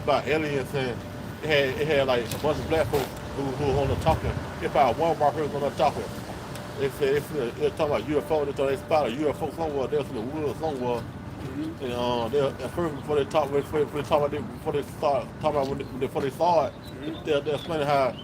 about aliens and it had like a bunch of black folks who were on the talking. If I one white person on the talking, they talking about UFO. They thought they spotted a UFO somewhere. They was in the woods somewhere. And at first before they talk, before they talk about it, before they start talking about before they saw it, they explaining how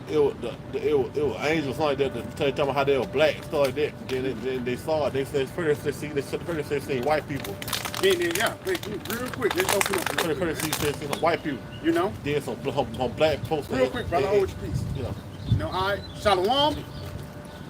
it was angels like that. They talking about how they were black and stuff like that. Then they saw it. They said first they seen white people. Yeah. Wait, real quick. Let's open up. First they seen white people. You know. Then some black folks. Real quick, brother. Hold your peace. Yeah. You know, all right. Shalom.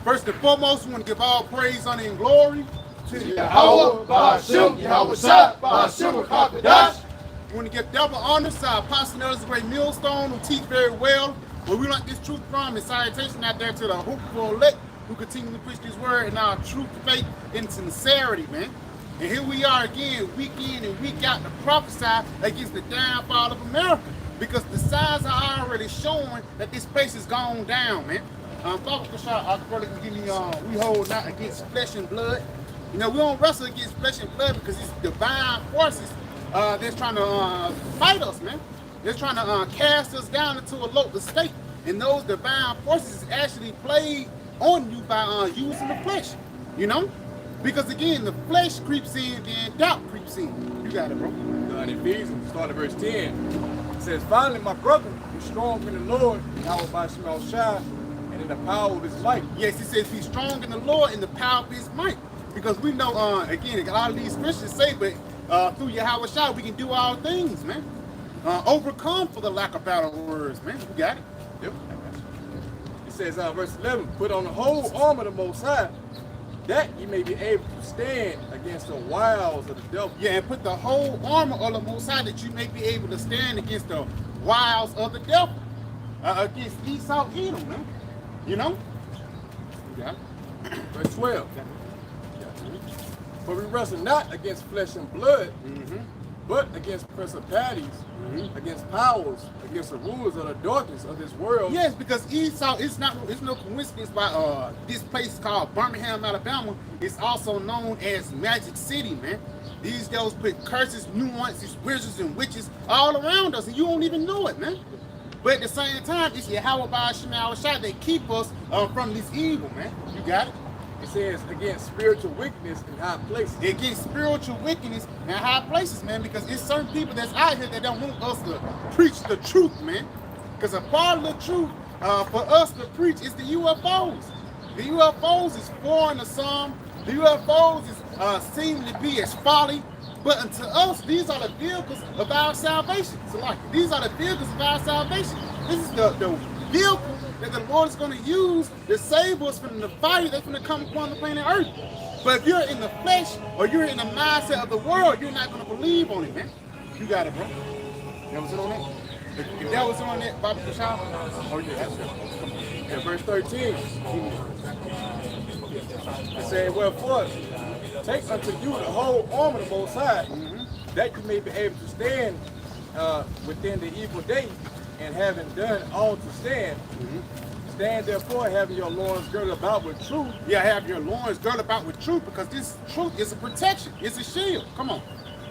First and foremost, we want to give all praise, honor, and glory to Yahweh, Ba'ashim, Yahweh Shah, Ba'ashim, Kakadash. We want to give double honor to our apostle, the great millstone, who teach very well. Where we learn this truth from, and salutation out there to the hopeful elect who continue to preach this word and our truth, faith, and sincerity, man. And here we are again, week in and week out, to prophesy against the downfall of America. Because the signs are already showing that this place has gone down, man. Father Kashar, our brother can give me, we hold not against flesh and blood. You know, we don't wrestle against flesh and blood because it's divine forces that's trying to fight us, man. They're trying to cast us down into a local state. And those divine forces actually played on you by using the flesh, you know? Because again, the flesh creeps in, then doubt creeps in. You got it, bro. In Ephesians, starting at verse 10, it says, finally, my brother, be strong in the Lord, Yahweh Ba'ashim Shah, and in the power of his might. Yes, he says, be strong in the Lord in the power of his might. Because we know, again, a lot of these Christians say, but through Yahweh Shah, we can do all things, man. Overcome for the lack of battle words, man. You got it? Yep. It says, verse 11, put on the whole armor of the Most High, that you may be able to stand against the wiles of the devil. Yeah, and put the whole armor of the Most High that you may be able to stand against the wiles of the devil. Against Esau, Edom, man. You know? Yeah. Verse 12. But we wrestle not against flesh and blood, but against principalities, against powers, against the rulers of the darkness of this world. Yes, because Esau, it's no coincidence why this place called Birmingham, Alabama is also known as Magic City, man. These devils put curses, nuances, wizards, and witches all around us, and you don't even know it, man. But at the same time, it's Yahweh Ba'ashim Shah. They keep us from this evil, man. You got it? It says against spiritual wickedness in high places. Against spiritual wickedness in high places, man, because it's certain people that's out here that don't want us to preach the truth, man. Because a part of the truth for us to preach is the UFOs. The UFOs is foreign to some. The UFOs is seem to be as folly. But unto us, these are the vehicles of our salvation. So like, these are the vehicles of our salvation. This is the vehicle that the Lord is going to use to save us from the fire that's going to come upon the planet Earth. But if you're in the flesh or you're in the mindset of the world, you're not going to believe on it, man. You got it, bro. That was it on that? If that was on that, Bobby Kashal, oh yeah, In verse 13, it said, wherefore, take unto you the whole armor of the Most High, that you may be able to stand within the evil day, and having done all to stand, stand therefore having your loins girded about with truth. Yeah, have your loins girded about with truth, because this truth is a protection. It's a shield. Come on.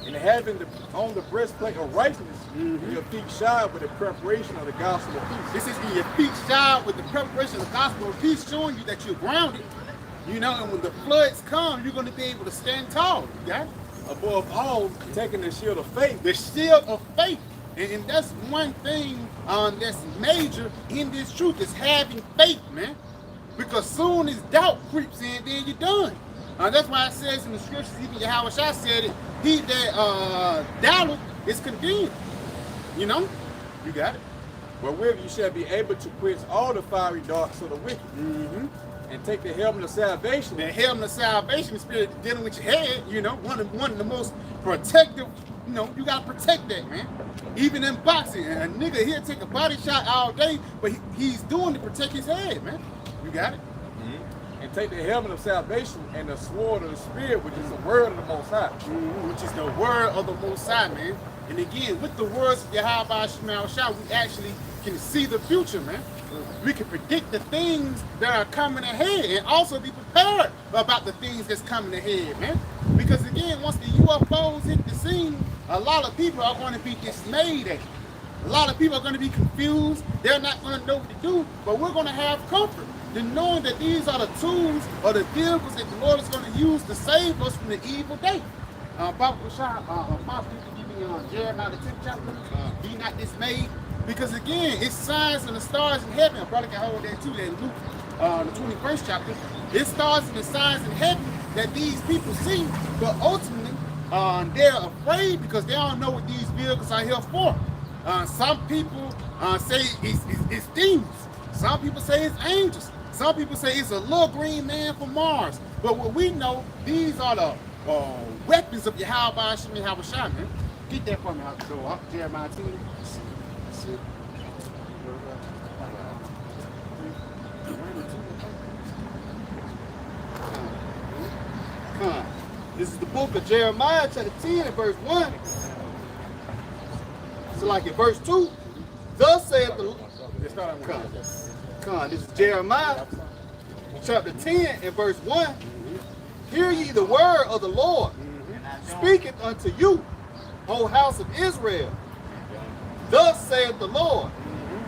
And having on the breastplate of righteousness, your feet shod with the preparation of the gospel of peace. This is your feet shod with the preparation of the gospel of peace, showing you that you're grounded. You know, and when the floods come, you're going to be able to stand tall. You got it? Above all, taking the shield of faith. The shield of faith. And that's one thing that's major in this truth, is having faith, man. Because soon as doubt creeps in, then you're done. That's why it says in the scriptures, even Yahweh Shah said it, he that doubteth is condemned. You know? You got it. Wherewith you shall be able to quench all the fiery darts of the wicked. And take the helmet of salvation. The helmet of salvation, spirit dealing with your head, you know, one of the most protective, you know, you gotta protect that, man. Even in boxing, a nigga, he'll take a body shot all day, but he's doing to protect his head, man. You got it? And take the helmet of salvation and the sword of the Spirit, which is the word of the Most High. Which is the word of the Most High, man. And again, with the words of Yahweh Ba'ashim Shah, we actually can see the future, man. We can predict the things that are coming ahead and also be prepared about the things that's coming ahead, man. Because again, once the UFOs hit the scene, a lot of people are going to be dismayed at it. A lot of people are going to be confused. They're not going to know what to do, but we're going to have comfort in knowing that these are the tools or the vehicles that the Lord is going to use to save us from the evil day. Prophet Rashad, Apostle, you can give me Jeremiah the 10th chapter. Be not dismayed. Because again, it's signs and the stars in heaven. I probably can hold that too, that Luke, the 21st chapter. It's stars and the signs in heaven that these people see, but ultimately, they're afraid because they don't know what these vehicles are here for. Some people say it's demons. Some people say it's angels. Some people say it's a little green man from Mars. But what we know, these are the weapons of Yahweh Shem Yahushua, man. Get that for me out the door. Jeremiah 10. This is the book of Jeremiah, chapter 10 and verse 1. So like in verse 2, thus saith the Lord. This is Jeremiah, chapter 10 and verse 1. Hear ye the word of the Lord, speaketh unto you, O house of Israel. Thus saith the Lord,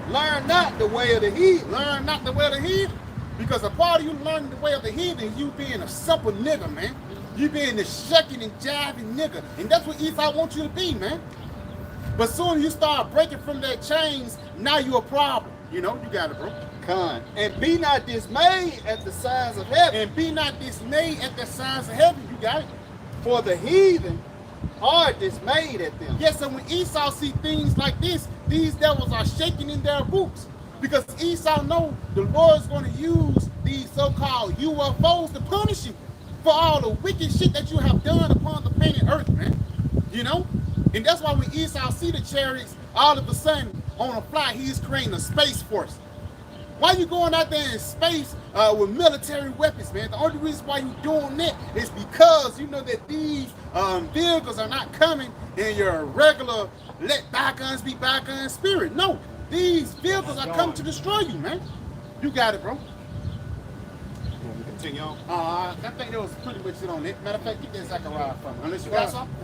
learn not the way of the heathen. Learn not the way of the heathen. Because a part of you learning the way of the heathen is you being a simple nigga, man. You being the shucking and jiving nigga. And that's what Esau wants you to be, man. But soon you start breaking from their chains, now you're a problem. You know, you got it, bro. Con. And be not dismayed at the signs of heaven. And be not dismayed at the signs of heaven. You got it. For the heathen are dismayed at them. Yes, and when Esau see things like this, these devils are shaking in their boots. Because Esau know the Lord is going to use these so-called UFOs to punish you for all the wicked shit that you have done upon the planet Earth, man. You know? And that's why when Esau see the chariots, all of a sudden, on a fly, he's creating a space force. Why you going out there in space with military weapons, man? The only reason why you doing that is because you know that these vehicles are not coming in your regular let bygones be bygones spirit. No, these vehicles are coming to destroy you, man. You got it, bro. Continue on. I think that was pretty much it on it. Matter of fact, get that Zechariah from me. Unless you got something.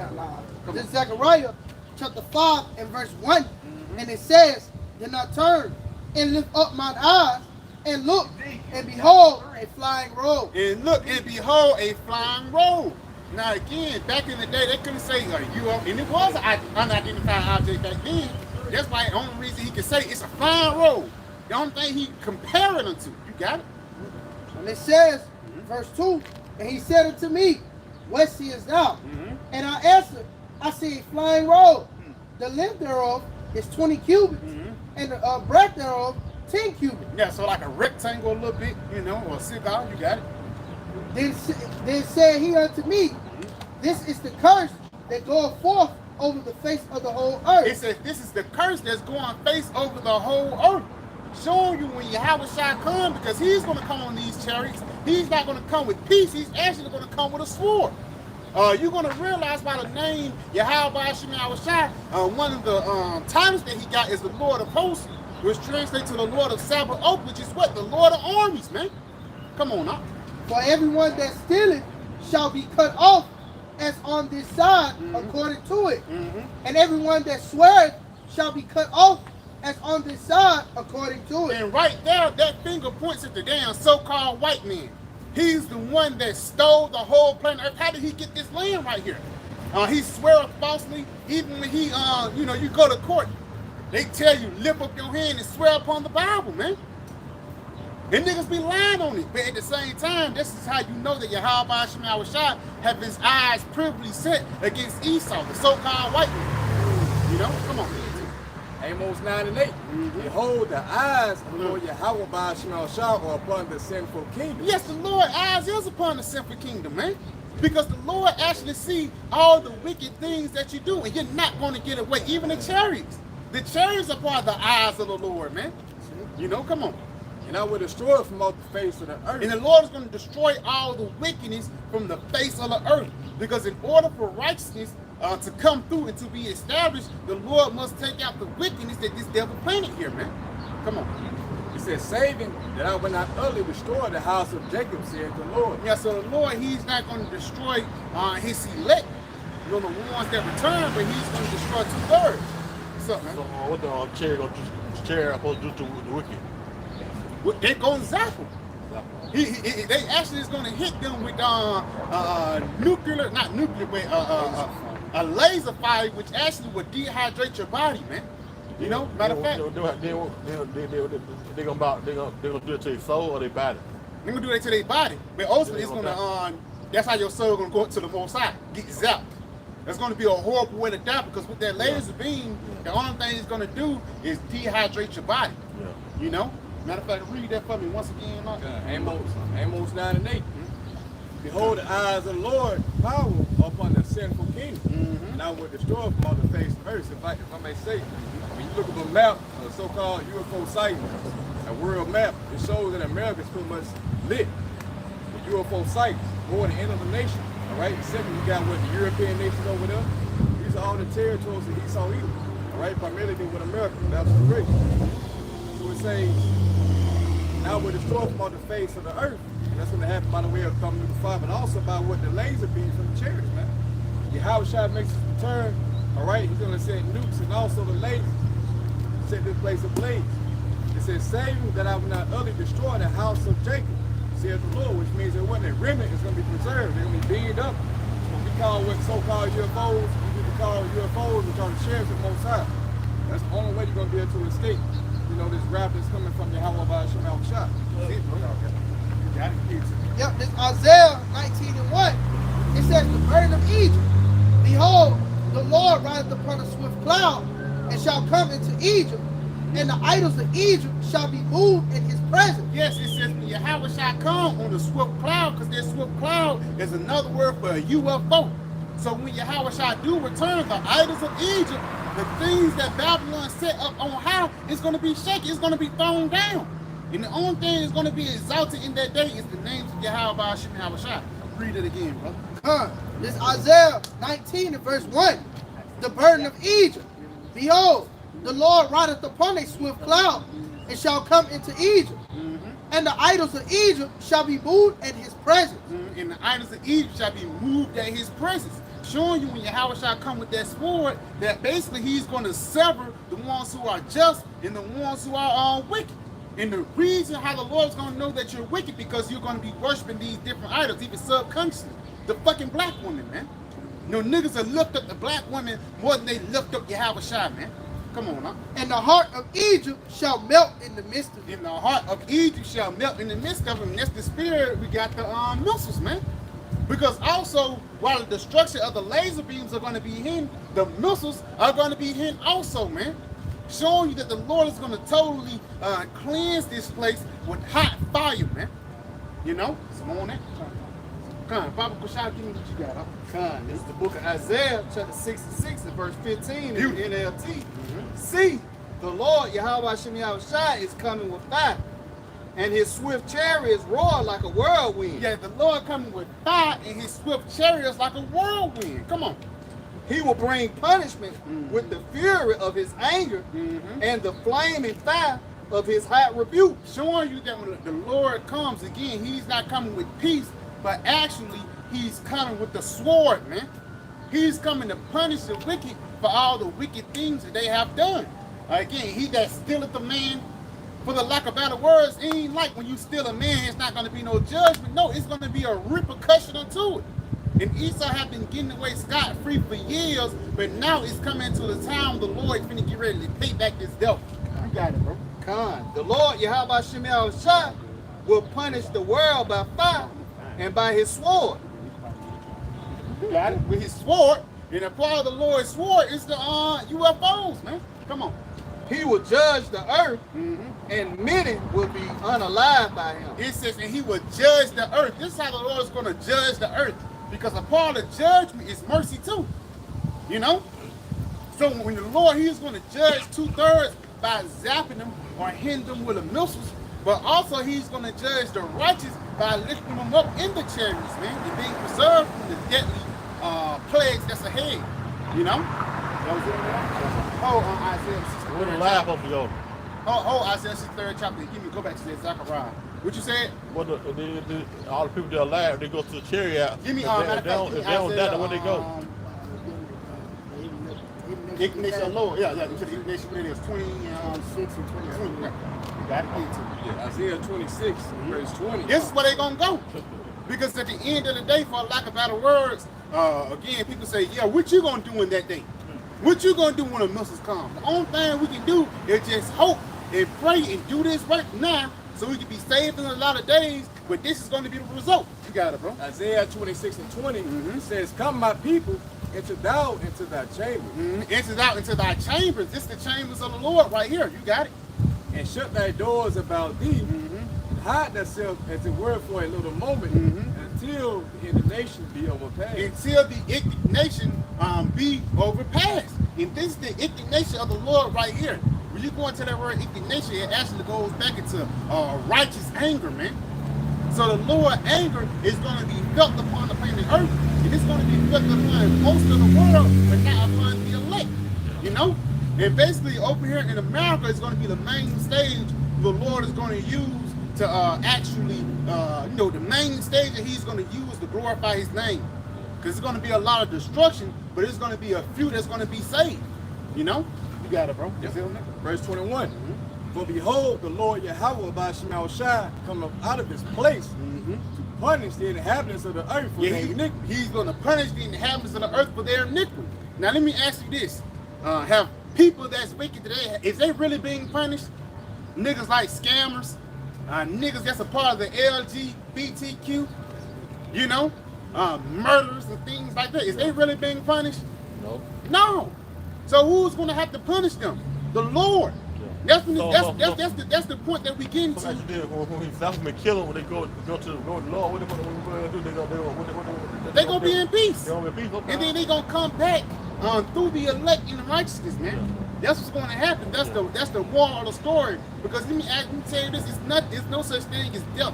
This is Zechariah chapter 5 and verse 1. And it says, then I turned and lift up mine eyes and look and behold a flying robe. And look and behold a flying robe. Now again, back in the day, they couldn't say UFO, and it was an unidentified object back then. That's why the only reason he could say it's a flying robe. The only thing he comparing them to. You got it? And it says, verse 2, and he said unto me, what seest thou? And I answered, I see a flying robe. The length thereof is 20 cubits, and the breadth thereof 10 cubits. Yeah, so like a rectangle a little bit, you know, or a cigar, you got it. Then said he unto me, this is the curse that goeth forth over the face of the whole earth. It says this is the curse that's going face over the whole earth. Showing you when Yahweh shall come, because he's going to come on these chariots. He's not going to come with peace. He's actually going to come with a sword. You're going to realize by the name Yahweh Shem Yahushua, one of the titles that he got is the Lord of Hosts, which translates to the Lord of Sabaoth, which is what? The Lord of Armies, man. Come on now. For everyone that stealeth shall be cut off as on this side according to it. And everyone that sweareth shall be cut off as on this side according to it. And right there, that finger points at the damn so-called white man. He's the one that stole the whole planet Earth. How did he get this land right here? He swear falsely. Even when he, you know, you go to court, they tell you lift up your hand and swear upon the Bible, man. And niggas be lying on it. But at the same time, this is how you know that Yahweh Shem Yahushua have his eyes privily set against Esau, the so-called white man. You know, come on. Amos 9 and 8. Behold, the eyes of the Lord Yahweh Shem Yahushua are upon the sinful kingdom. Yes, the Lord's eyes is upon the sinful kingdom, man. Because the Lord actually see all the wicked things that you do, and you're not going to get away. Even the chariots. The chariots are part of the eyes of the Lord, man. You know, come on. And I will destroy it from off the face of the earth. And the Lord is going to destroy all the wickedness from the face of the earth. Because in order for righteousness to come through and to be established, the Lord must take out the wickedness that this devil planted here, man. Come on. He said, saving that I will not utterly restore the house of Jacob, said the Lord. Yeah, so the Lord, he's not going to destroy his elect. You know, the ones that return, but he's going to destroy 2/3. What's up, man? So, what the cherry supposed to do to the wicked? They're going to zap him. They actually is going to hit them with nuclear, not nuclear, but a laser fire, which actually would dehydrate your body, man. You know, matter of fact, they're gonna do it to their soul or their body. they're gonna do it to their body, but ultimately it's gonna that's how your soul gonna go to the most high, get zapped. That's gonna be a horrible way to die because with that laser beam, the only thing it's gonna do is dehydrate your body. Yeah. You know. Matter of fact, read that for me once again. Amos 9 and 8. Behold, the eyes of the Lord power upon the sinful kingdom, and I will destroy from all the face of the earth. If I may say, when you look at a map, a so-called UFO site, a world map, it shows that America is pretty much lit with UFO sites, more than any other nation. All right, second, you got what the European nations over there. These are all the territories that he saw either. All right, primarily deal with America. That's the great. So it says, now we're destroyed from all the face of the earth. And that's going to happen by the way of coming to the fire, but also by what the laser beams from the chariots, man. Yahweh makes his return, all right? He's going to send nukes and also the lasers to set this place ablaze. It says, save me that I will not utterly destroy the house of Jacob, says the Lord, which means that what a remnant is going to be preserved. They're going to be beamed up. What we call what so-called UFOs, we call UFOs, which are the chariots of the Most High. That's the only way you're going to be able to escape. You know, this rap is coming from Yahweh by Shemal Shah. Yep, this Isaiah 19 and 1. It says, the burden of Egypt. Behold, the Lord rideth upon a swift cloud, and shall come into Egypt, and the idols of Egypt shall be moved in his presence. Yes, it says when Yahweh shall come on the swift cloud, because that swift cloud is another word for a UFO. So when Yahweh shall do return, the idols of Egypt, the things that Babylon set up on high, it's going to be shaken, it's going to be thrown down. And the only thing that's going to be exalted in that day is the names of Yahweh Hashem Yahweh Shai. Read it again, brother. This Isaiah 19 and verse 1. The burden of Egypt. Behold, the Lord rideth upon a swift cloud, and shall come into Egypt. And the idols of Egypt shall be moved at his presence. And the idols of Egypt shall be moved at his presence. Showing you when Yahweh shall come with that sword, that basically he's going to sever the ones who are just and the ones who are wicked. And the reason how the Lord's going to know that you're wicked, because you're going to be worshiping these different idols, even subconsciously. The fucking black woman, man. No niggas have looked up the black woman more than they looked up Yahweh Shai, man. Come on, huh? And the heart of Egypt shall melt in the midst of it. And the heart of Egypt shall melt in the midst of them. And that's the spirit we got the missiles, man. Because also, while the destruction of the laser beams are going to be hidden, the missiles are going to be hidden also, man. Showing you that the Lord is going to totally cleanse this place with hot fire, man. You know? Some on that. Come on, Papa Kushai, give me what you got, huh? Con, this is the book of Isaiah, chapter 66, and verse 15 in the NLT. See, the Lord, Yahweh Hashem Yahweh Shai, is coming with fire, and his swift chariots roar like a whirlwind. Yeah, the Lord coming with fire, and his swift chariots like a whirlwind. Come on. He will bring punishment with the fury of his anger and the flaming fire of his hot rebuke. Showing you that when the Lord comes again, he's not coming with peace, but actually he's coming with the sword, man. He's coming to punish the wicked for all the wicked things that they have done. Again, he that stealeth a man, for the lack of better words, it ain't like when you steal a man, it's not going to be no judgment. No, it's going to be a repercussion unto it. And Esau have been getting away scot-free for years, but now it's coming to the time the Lord is finna get ready to pay back this debt. You got it, bro. Con, the Lord Yahweh Hashem Yahweh Shai will punish the world by fire and by his sword. You got it. With his sword, and the part of the Lord's sword is the UFOs, man. Come on. He will judge the earth, and many will be unalive by him. It says, and he will judge the earth. This is how the Lord is going to judge the earth. Because a part of judgment is mercy too. You know? So when the Lord, he's going to judge 2/3 by zapping them or hitting them with the missiles. But also he's going to judge the righteous by lifting them up in the chariots, man. And being preserved from the deadly plagues that's ahead. You know? That was it, man. Isaiah 63. Where the laugh up to go? Isaiah 63rd chapter. Go back to that Zechariah. What you said? Well, all the people that are alive, they go to the chariot. Give me if they don't die, where they go? Indignation of the Lord. Yeah, into the indignation when it is 26 and 22. Yeah. You got to get to it. Yeah, Isaiah 26, verse 20. This is where they're going to go. Because at the end of the day, for lack of better words, again, people say, yeah, what you going to do in that day? What you going to do when the missiles come? The only thing we can do is just hope and pray and do this right now so we can be saved in a lot of days, but this is going to be the result. You got it, bro. Isaiah 26 and 20 says, come my people, enter thou into thy chamber. Enter thou into thy chambers. This is the chambers of the Lord right here. You got it. And shut thy doors about thee. Hide thyself as it were for a little moment until the indignation be overpassed. Until the indignation be overpassed. And this is the indignation of the Lord right here. When you go into that word indignation, it actually goes back into righteous anger, man. So the Lord's anger is going to be felt upon the planet Earth, and it's going to be felt upon most of the world, but not upon the elect. You know? And basically over here in America is going to be the main stage the Lord is going to use to actually, you know, the main stage that he's going to use to glorify his name. Because it's going to be a lot of destruction, but it's going to be a few that's going to be saved. You know? You got it, bro. Yep. Verse 21. For behold, the Lord Yahweh by Shemal Shai come up out of his place to punish the inhabitants of the earth for their iniquity. He's going to punish the inhabitants of the earth for their iniquity. Now let me ask you this. Have people that's wicked today, is they really being punished? Niggas like scammers, niggas that's a part of the LGBTQ, you know, murders and things like that. Is they really being punished? No. No. So who's going to have to punish them? The Lord. That's the point that we get into. When we stop them and kill them, when they go to the Lord, what they going to do? They're going to be in peace. They're going to be in peace. And then they're going to come back through the elect in righteousness, man. That's what's going to happen. That's the moral of the story. Because let me tell you this, it's no such thing as death,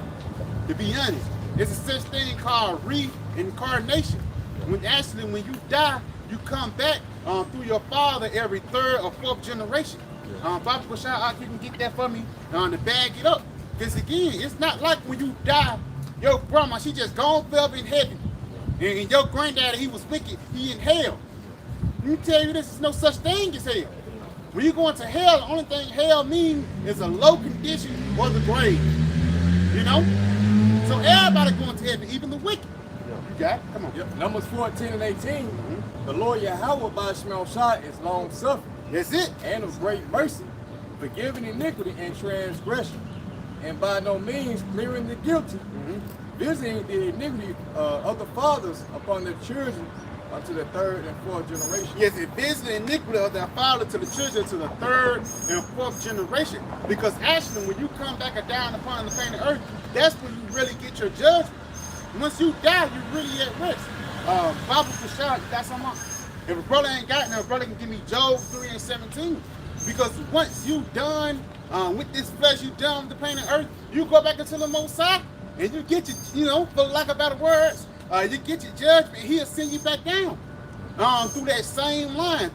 to be honest. There's a such thing called reincarnation. When you die, you come back through your father every third or fourth generation. Papa Bashar, you can get that for me to bag it up. Because again, it's not like when you die, your grandma, she just gone forever in heaven. And your granddaddy, he was wicked, he in hell. Let me tell you this, there's no such thing as hell. When you go into hell, the only thing hell means is a low condition or the grave. You know? So everybody going to heaven, even the wicked. You got it? Come on. Yep. Numbers 14 and 18. The Lord Yahweh by Shemal Shai is long suffering. That's it. And of great mercy, forgiving iniquity and transgression, and by no means clearing the guilty, visiting the iniquity of the fathers upon their children unto the third and fourth generation. Yes, it visiting the iniquity of their father to the children to the third and fourth generation. Because actually, when you come back down upon the planet Earth, that's when you really get your judgment. Once you die, you're really at rest. Bible Bashar, you got something? If a brother ain't got it, now a brother can give me Job 3 and 17. Because once you done with this flesh, you done with the planet Earth, you go back into the Most High, and you get your, you know, for lack of better words, you get your judgment, he'll send you back down. Through that same line,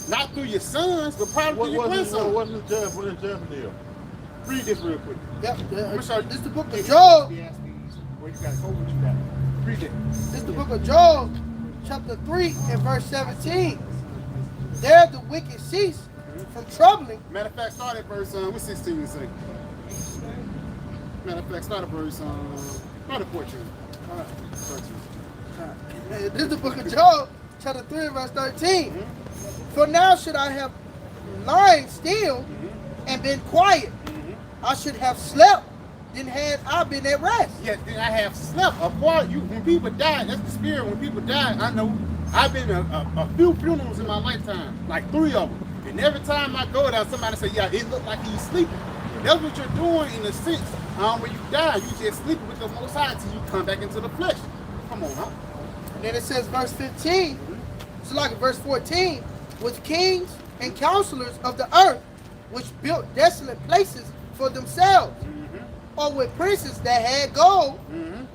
not through your sons, but probably through your grandsons. What's his judgment there? Read this real quick. Yep. This is the book of Job. Where you got to go, what you got. Read it. This is the book of Job, chapter 3 and verse 17. There the wicked cease from troubling. Matter of fact, start at verse, what's 16 say? Matter of fact, start at verse, start at 14. 13. This is the book of Job, chapter 3 and verse 13. For now should I have lying still and been quiet. I should have slept, then had I been at rest. Yes, then I have slept. When people die, that's the spirit. When people die, I know I've been a few funerals in my lifetime, like 3 of them. And every time I go there, somebody say, yeah, it looked like he's sleeping. That's what you're doing in a sense. When you die, you just sleeping with the Most High until you come back into the flesh. Come on, huh? And then it says verse 15, it's like verse 14, with kings and counselors of the earth, which built desolate places for themselves, or with princes that had gold,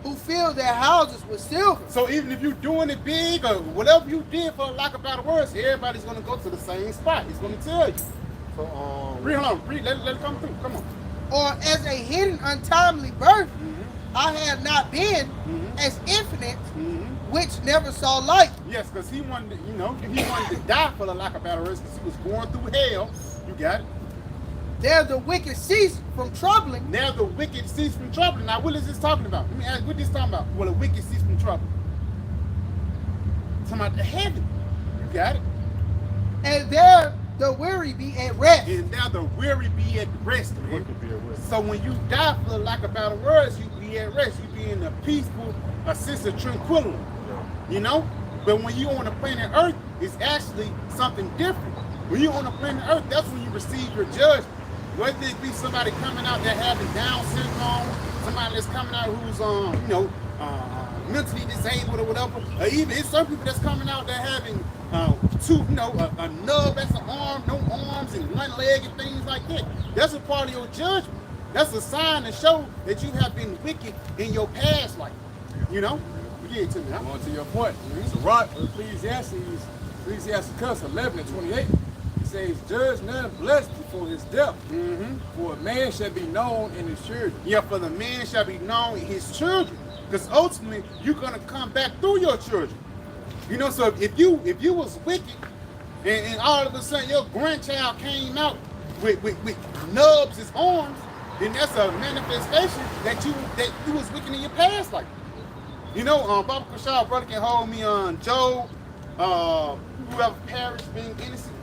who filled their houses with silver. So even if you're doing it big or whatever you did, for lack of better words, everybody's going to go to the same spot. He's going to tell you. So read on, let it come through. Come on. Or as a hidden untimely birth, I have not been as infinite which never saw light. Yes, because he wanted to, he wanted to die for the lack of better words, because he was going through hell. You got it. There the wicked cease from troubling. Now the wicked cease from troubling. Now, what is this talking about? Let me ask, what is this talking about? Well, the wicked cease from troubling. Talking about the heaven. You got it. And there the weary be at rest. And now the weary be at rest, man. What could be a risk? So when you die for the lack of better words, you be at rest. You be in a peaceful, a sense of tranquility. You know? But when you on the planet Earth, it's actually something different. When you on the planet Earth, that's when you receive your judgment. Whether it be somebody coming out that having Down syndrome, somebody that's coming out who's mentally disabled or whatever, or even it's some people that's coming out that having a nub that's an arm, no arms, and one leg and things like that. That's a part of your judgment. That's a sign to show that you have been wicked in your past life. You know? Give it to me. Going to your point. So Rock, Ecclesiasticus 11 and 28. It says, judge none blessed before his death. For a man shall be known in his children. Yeah, for the man shall be known in his children. Because ultimately, you're going to come back through your children. You know, so if you was wicked, and all of a sudden your grandchild came out with nubs as arms, then that's a manifestation that you was wicked in your past life. You know, Baba Kashal, brother, can hold me on Job, whoever perished being innocent.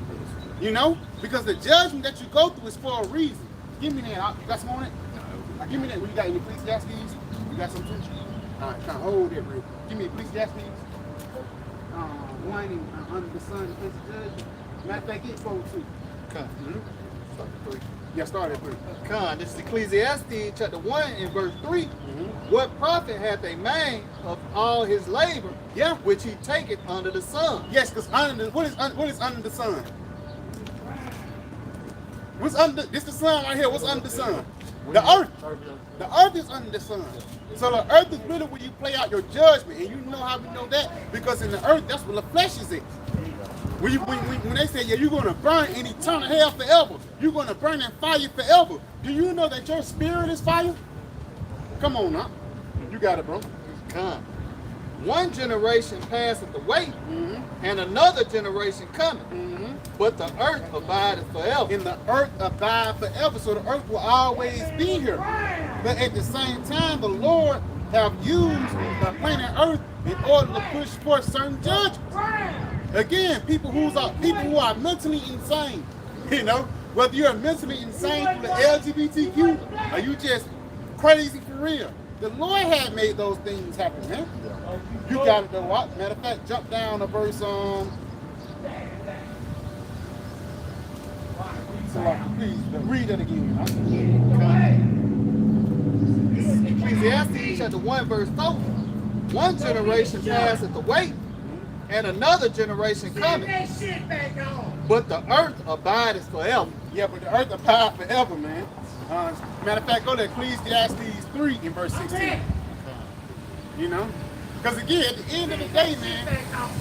You know, because the judgment that you go through is for a reason. Give me that. You got some on it? Give me that. You got any Ecclesiastes? You got some too? All right, kind of hold it real quick. Give me Ecclesiastes. One under the sun, the place of judgment. Matter of fact, it's 4:2. Con. Start at 3. Yeah, start at 3. Con. This is Ecclesiastes chapter 1 and verse 3. What profit hath a man of all his labor, Yeah. which he taketh under the sun? Yes, because what is under the sun? What's under this? The sun right here. What's under the sun? The earth. The earth is under the sun. So the earth is really where you play out your judgment, and you know how we know that because in the earth, that's where the flesh is at. When they say, yeah, you're going to burn in eternal hell forever, you're going to burn in fire forever. Do you know that your spirit is fire? Come on now, you got it, bro. Con. One generation passeth away, and another generation cometh. But the earth abideth forever. And the earth abide forever, so the earth will always be here. But at the same time, the Lord have used the planet Earth in order to push forth certain judgments. Again, people who are mentally insane, you know, whether you're mentally insane through the LGBTQ or you just crazy for real, the Lord had made those things happen, man. You got it though. Matter of fact, jump down to verse please read that again. Ecclesiastes chapter 1 verse 4. One generation passeth away, and another generation cometh. But the earth abideth forever. Yeah, but the earth abides forever, man. Matter of fact, go to Ecclesiastes 3 in verse 16. You know? Because again, at the end of the day, man,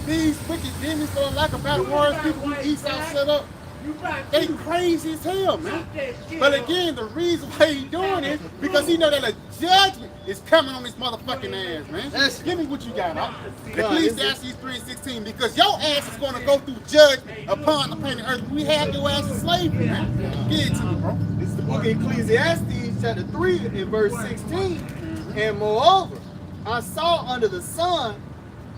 these wicked demons, for lack of better words, people who Esau set up, they crazy as hell, man. But again, the reason why he's doing it because he know that a judgment is coming on this motherfucking ass, man. Give me what you got, huh? Ecclesiastes 3:16, because your ass is going to go through judgment upon the planet Earth. We have your ass in slavery, man. Give it to me, bro. This is the book of Ecclesiastes chapter 3 and verse 16. And moreover, I saw under the sun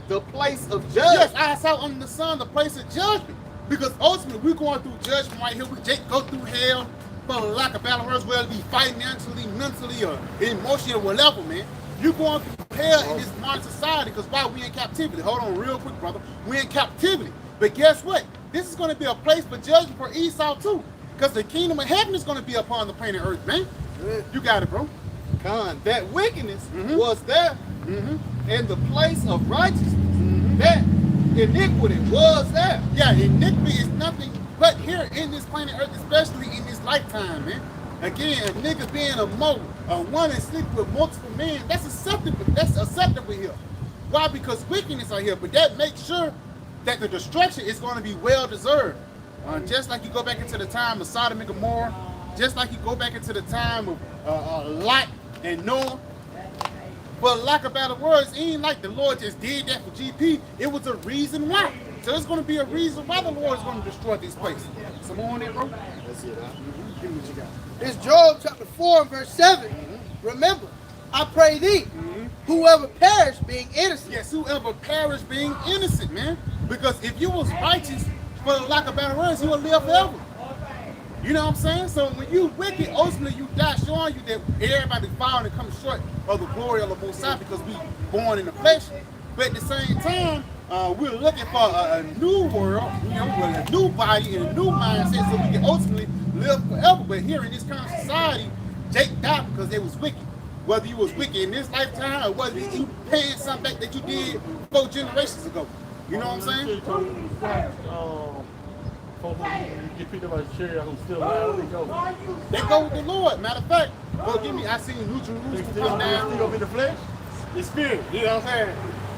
the place of judgment. Yes, I saw under the sun the place of judgment. Because ultimately, we're going through judgment right here. We go through hell for lack of better words, whether it be financially, mentally, or emotionally, or whatever, man. You're going through hell in this modern society because why? We in captivity. Hold on real quick, brother. We're in captivity. But guess what? This is going to be a place for judgment for Esau, too. Because the kingdom of heaven is going to be upon the planet Earth, man. You got it, bro. Con. That wickedness was there in the place of righteousness. That iniquity was there. Yeah, iniquity is nothing but here in this planet Earth, especially in this lifetime, man. Again, a nigga being a woman sleeping with multiple men, that's acceptable here. Why? Because wickedness are here, but that makes sure that the destruction is going to be well deserved. Just like you go back into the time of Sodom and Gomorrah, just like you go back into the time of Lot and Noah, For lack of better words, it ain't like the Lord just did that for GP. It was a reason why. So there's going to be a reason why the Lord is going to destroy this place. Some more on it, bro. That's it, huh? Give me what you got. It's Job chapter 4 and verse 7. Remember, I pray thee, whoever perish being innocent. Yes, whoever perish being innocent, man. Because if you was righteous, for lack of better words, you will live forever. You know what I'm saying? So when you wicked, ultimately you die, showing you that everybody falling and comes short of the glory of the Most High because we born in the flesh. But at the same time, we're looking for a new world, you know, with a new body and a new mindset so we can ultimately live forever. But here in this current society, Jake died because they was wicked. Whether you was wicked in this lifetime or whether you paying something back that you did 4 generations ago. You know what I'm saying? Folks who get picked up by the chariot who's still alive, where they go? They go with the Lord. Matter of fact, well, give me, I seen New Jerusalem come down. Still in the flesh? The spirit, you know what I'm saying?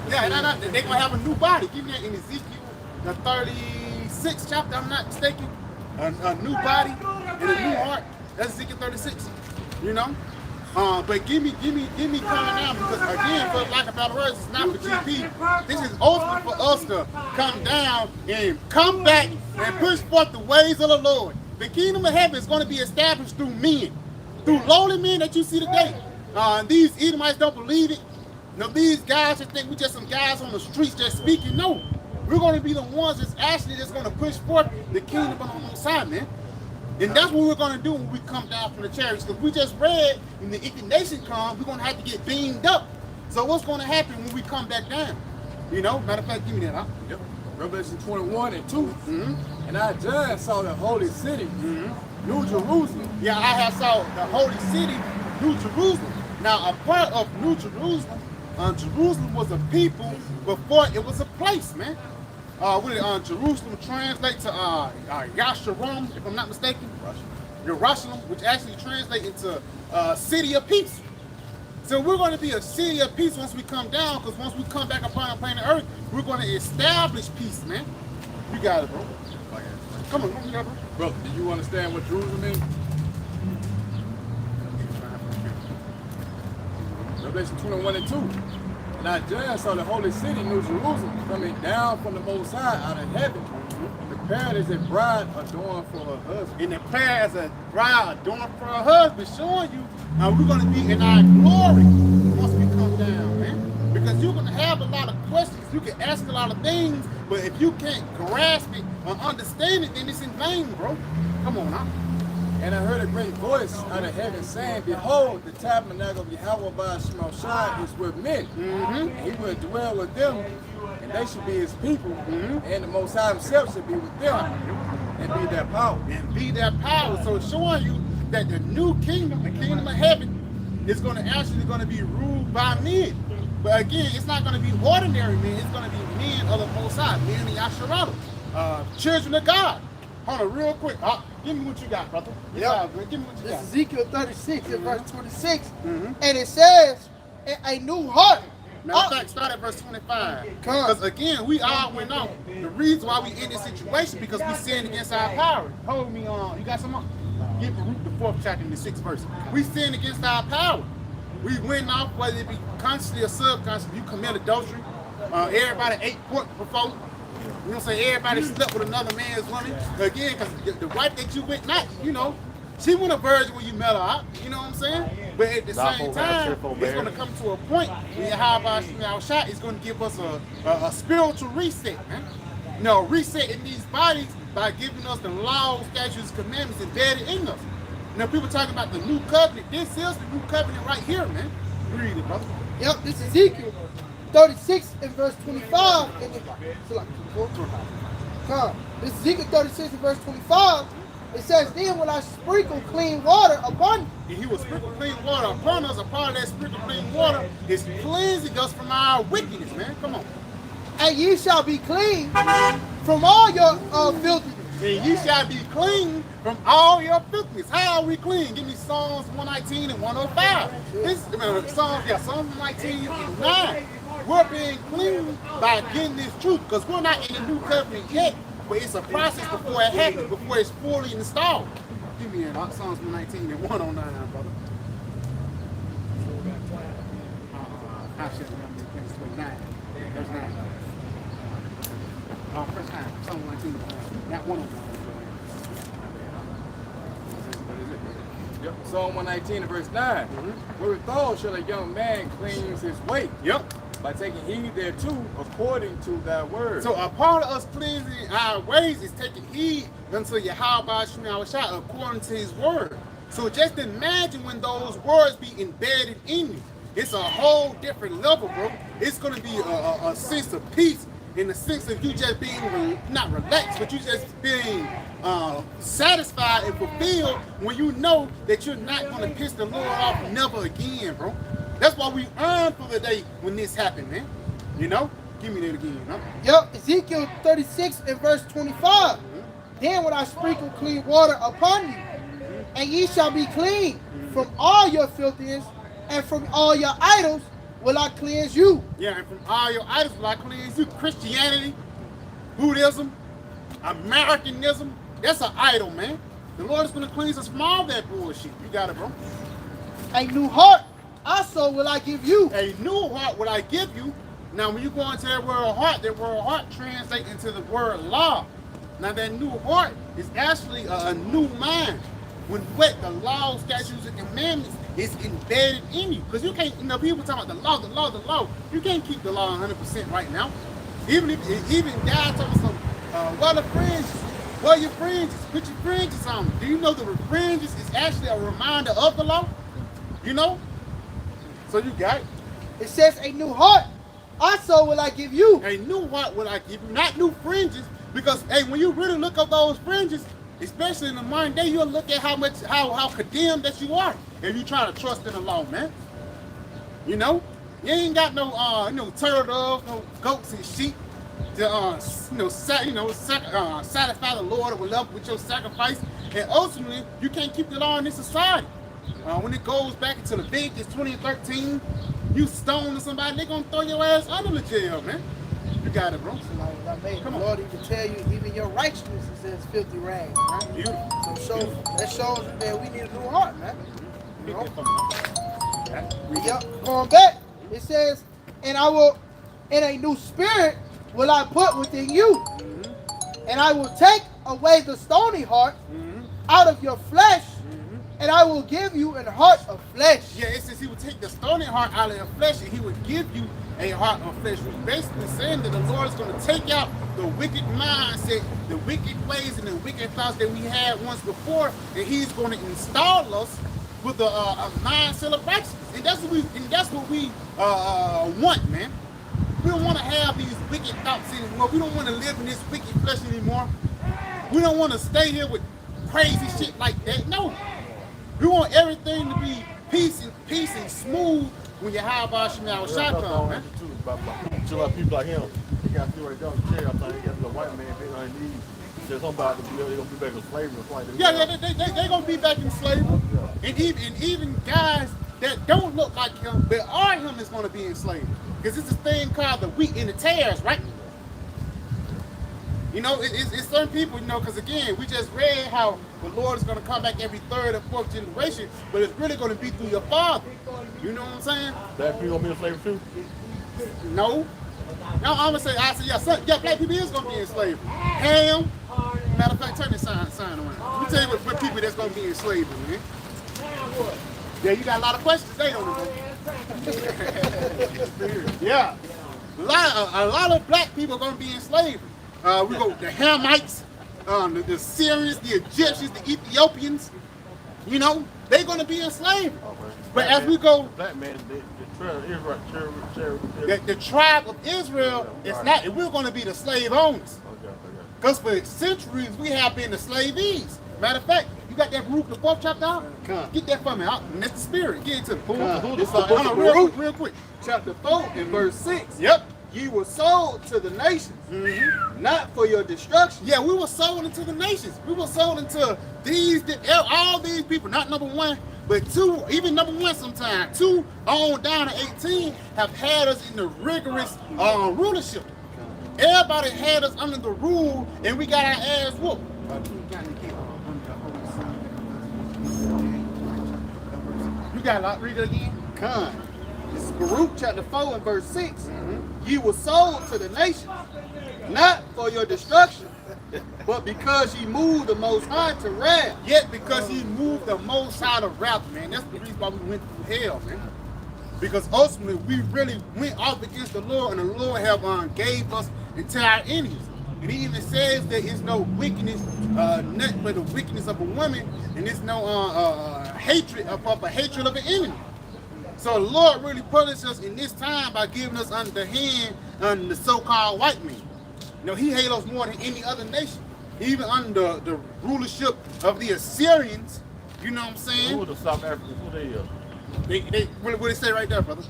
Yeah, no, they're going to have a new body. Give me that in Ezekiel, the 36th chapter, I'm not mistaken. A new body and a new heart. That's Ezekiel 36, you know? But give me coming down because again, for lack of better words, it's not for GP. This is ultimately for us to come down and come back and push forth the ways of the Lord. The kingdom of heaven is going to be established through men, through lowly men that you see today. These Edomites don't believe it. No, these guys just think we just some guys on the streets just speaking. No, we're going to be the ones that's actually just going to push forth the kingdom on the side, man. And that's what we're going to do when we come down from the chariots. Because we just read, when the indignation comes, we're going to have to get beamed up. So what's going to happen when we come back down? You know, matter of fact, give me that, huh? Yep. Revelation 21 and 2. And I, John, saw the holy city, New Jerusalem. Yeah, I have saw the holy city, New Jerusalem. Now, a part of New Jerusalem, Jerusalem was a people before it was a place, man. Jerusalem translates to Yasharum, if I'm not mistaken. Jerusalem, which actually translates into city of peace. So we're going to be a city of peace once we come down, because once we come back upon the planet Earth, we're going to establish peace, man. You got it, bro. Come on, you got it, bro. Bro, do you understand what Jerusalem is? Revelation 21 and 2. Now John saw the holy city, New Jerusalem, coming down from the Most High out of heaven, prepared as a bride adorned for her husband. And the prayer as a bride adorned for her husband, showing you we're going to be in our glory once we come down, man. Because you're going to have a lot of questions. You can ask a lot of things, but if you can't grasp it or understand it, then it's in vain, bro. Come on, now. And I heard a great voice out of heaven saying, behold, the tabernacle of Yahweh by Shemashai is with men. He will dwell with them, and they should be his people. And the Most High himself should be with them and be their power. And be their power. So it's showing you that the new kingdom, the kingdom of heaven, is going to actually be ruled by men. But again, it's not going to be ordinary men. It's going to be men of the Most High, men of Yasharala, children of God. Hold on, real quick. Give me what you got, brother. Yeah. Give me what you This got. is Ezekiel 36 and verse 26. And it says, a new heart. Matter of fact, start at verse 25. Come. Because again, we all went out. The reason why we in this situation because we sinned against our power. Hold me on. You got some more? Give me the 4th chapter and the 6th verse. We sinned against our power. We went off, whether it be consciously or subconsciously. You commit adultery. Everybody ate pork before. You know what I'm saying? Everybody slept with another man's woman. Again, because the wife that you went not, you know, she wasn't a virgin when you met her out. You know what I'm saying? But at the same time, it's going to come to a point where our shot is going to give us a spiritual reset, man. You know, resetting these bodies by giving us the laws, statutes, commandments embedded in us. Now, people talking about the new covenant. This is the new covenant right here, man. Read it, brother. Yep, this is Ezekiel 36 and verse 25. This is Ezekiel 36 and verse 25. It says, then will I sprinkle clean water upon you. And he will sprinkle clean water upon us. A part of that sprinkle clean water is cleansing us from our wickedness, man. Come on. And ye shall be clean from all your filthiness. And ye shall be clean from all your filthiness. How are we clean? Give me Psalms 119 and 105. This Psalms 119 and 9. We're being clean by getting this truth because we're not in the new covenant yet, but it's a process before it happens, before it's fully installed. Give me Psalms 119 and 109, brother. I should remember verse 9. Verse 9. First time, Psalm 19, not 101. Yep. Psalm 119 and verse 9. Wherewithal shall a young man cleanse his way? Yep. By taking heed thereto according to thy word. So a part of us cleansing our ways is taking heed unto Yahweh Shah according to his word. So just imagine when those words be embedded in you. It's a whole different level, bro. It's going to be a sense of peace in the sense of you just being, not relaxed, but you just being satisfied and fulfilled when you know that you're not going to piss the Lord off never again, bro. That's why we earn for the day when this happened, man. You know? Give me that again, huh? Yep, Ezekiel 36 and verse 25. Then will I sprinkle clean water upon you, and ye shall be clean from all your filthiness, and from all your idols will I cleanse you. Yeah, and from all your idols will I cleanse you. Christianity, Buddhism, Americanism, that's an idol, man. The Lord is going to cleanse us from all that bullshit. You got it, bro. A new heart also will I give you. A new heart will I give you. Now, when you go into that word heart translates into the word law. Now, that new heart is actually a new mind. When what the law, statutes, and commandments is embedded in you. Because you can't, you know, people talking about the law. You can't keep the law 100% right now. Even God told us some, wear the fringes. Wear your fringes. Put your fringes on. Do you know the fringes is actually a reminder of the law? You know? So you got it. It says a new heart also will I give you. A new heart will I give you, not new fringes. Because hey, when you really look up those fringes, especially in the modern day, you'll look at how condemned that you are if you try to trust in the law, man. You know, you ain't got no turtle doves, no goats and sheep to satisfy the Lord or love with your sacrifice. And ultimately, you can't keep the law in this society. When it goes back into Leviticus 2013, you stone somebody, they're gonna throw your ass under the jail, man. You got it, bro. So like I made, Come the on. Lord even tell you, even your righteousness is as filthy rags. Right? Beautiful. So that shows you that we need a new heart, man. You know? Yep. Going back, it says, and I will, and a new spirit will I put within you, and I will take away the stony heart out of your flesh, and I will give you an heart of flesh. Yeah, it says he would take the stony heart out of your flesh and he would give you a heart of flesh. Which basically saying that the Lord is going to take out the wicked mindset, the wicked ways and the wicked thoughts that we had once before, and he's going to install us with a mindset of righteousness. And that's what we want, man. We don't want to have these wicked thoughts anymore. We don't want to live in this wicked flesh anymore. We don't want to stay here with crazy shit like that. No. We want everything to be peace and smooth when you have our Shemal Shotgun, man. To like people like him, he got to see where he goes to chair. I'm saying he got the white man big on his knees. There's somebody they're gonna be back in slavery. They're gonna be back in slavery. And even guys that don't look like him but are him is gonna be in slavery. Because it's this thing called the wheat and the tares, right? You know, it's certain people, you know, because again, we just read how the Lord is going to come back every third or fourth generation, but it's really going to be through your father. You know what I'm saying? Black people gonna be in slavery too? No. No, I'm going to say, yeah, black people is going to be in slavery. Ham. Matter of fact, turn this sign around. Let me tell you what people that's going to be in slavery, man. Yeah, you got a lot of questions today on it. Yeah. A lot of black people are going to be in slavery. We go the Hamites, the Syrians, the Egyptians, the Ethiopians. You know, they're going to be in slavery. But as we go, black man, the tribe of Israel is not. We're going to be the slave owners. Because for centuries we have been the slavees. Matter of fact, you got that Baruch the 4th chapter out? Get that from me. That's the spirit. Get into the real quick. Chapter 4 and verse 6. Yep. Ye were sold to the nations, not for your destruction. Yeah, we were sold into the nations. We were sold into all these people, not number one, but two, even number one sometimes. 2 on down to 18 have had us in the rigorous rulership. Everybody had us under the rule, and we got our ass whooped. You got a lot. Read it again. This is Baruch chapter 4 and verse 6. You were sold to the nations, not for your destruction, but because ye moved the Most High to wrath. Yet because he moved the Most High to wrath, man. That's the reason why we went through hell, man. Because ultimately we really went off against the Lord, and the Lord have gave us into our enemies. And he even says there is no wickedness, nothing but the wickedness of a woman, and there's no hatred of a hatred of an enemy. So the Lord really punished us in this time by giving us under the hand under the so-called white man. You know, he hates us more than any other nation. Even under the rulership of the Assyrians, you know what I'm saying? Who are the South Africans? Who they are? What they say right there, brother?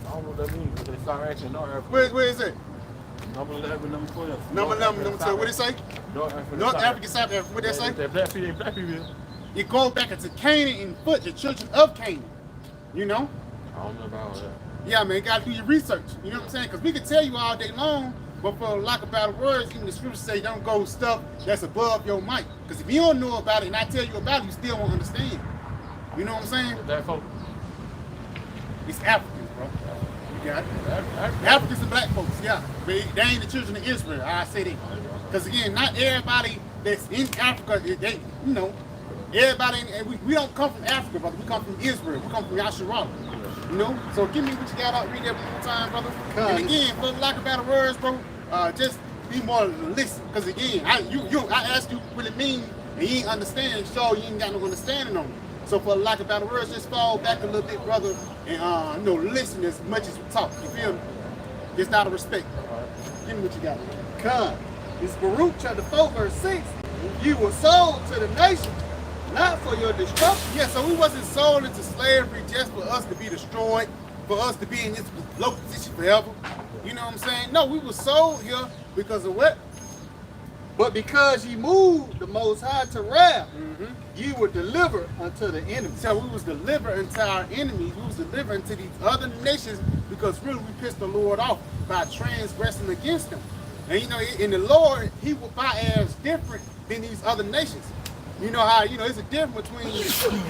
I don't know what that means, but they South African, North African. Where is it? Number 11, number 12. Number 11, number 12. What they say? North Africa, North Africa, South Africa. What they say? They're black people. It goes back into Canaan and foot, the children of Canaan. You know? I don't know about all that. Yeah, man, you gotta do your research. You know what I'm saying? Because we can tell you all day long, but for lack of better words, even the scriptures say don't go stuff that's above your might. Because if you don't know about it and I tell you about it, you still won't understand. You know what I'm saying? Black folk. It's Africans, bro. You got it. Africans and black folks, yeah. But they ain't the children of Israel, I say that. Because again, not everybody that's in Africa, they, you know, everybody, we don't come from Africa, brother. We come from Israel. We come from Yasharala. You know? So give me what you got out, read that one more time, brother. And again, for lack of better words, bro, just be more listen. Because again, I asked you what it means, and you ain't understand, so you ain't got no understanding on it. So for lack of better words, just fall back a little bit, brother, and you know, listen as much as we talk. You feel me? Just out of respect. Give me what you got. Come. It's Baruch chapter 4, verse 6. You were sold to the nations, not for your destruction. Yeah, so we wasn't sold into slavery just for us to be destroyed, for us to be in this low position forever. You know what I'm saying? No, we were sold here because of what? But because ye moved the Most High to wrath, ye were delivered unto the enemy. So we was delivered unto our enemies. We was delivered unto these other nations because really we pissed the Lord off by transgressing against them. And you know, in the Lord, he will buy ass different than these other nations. You know how, you know, it's a difference between you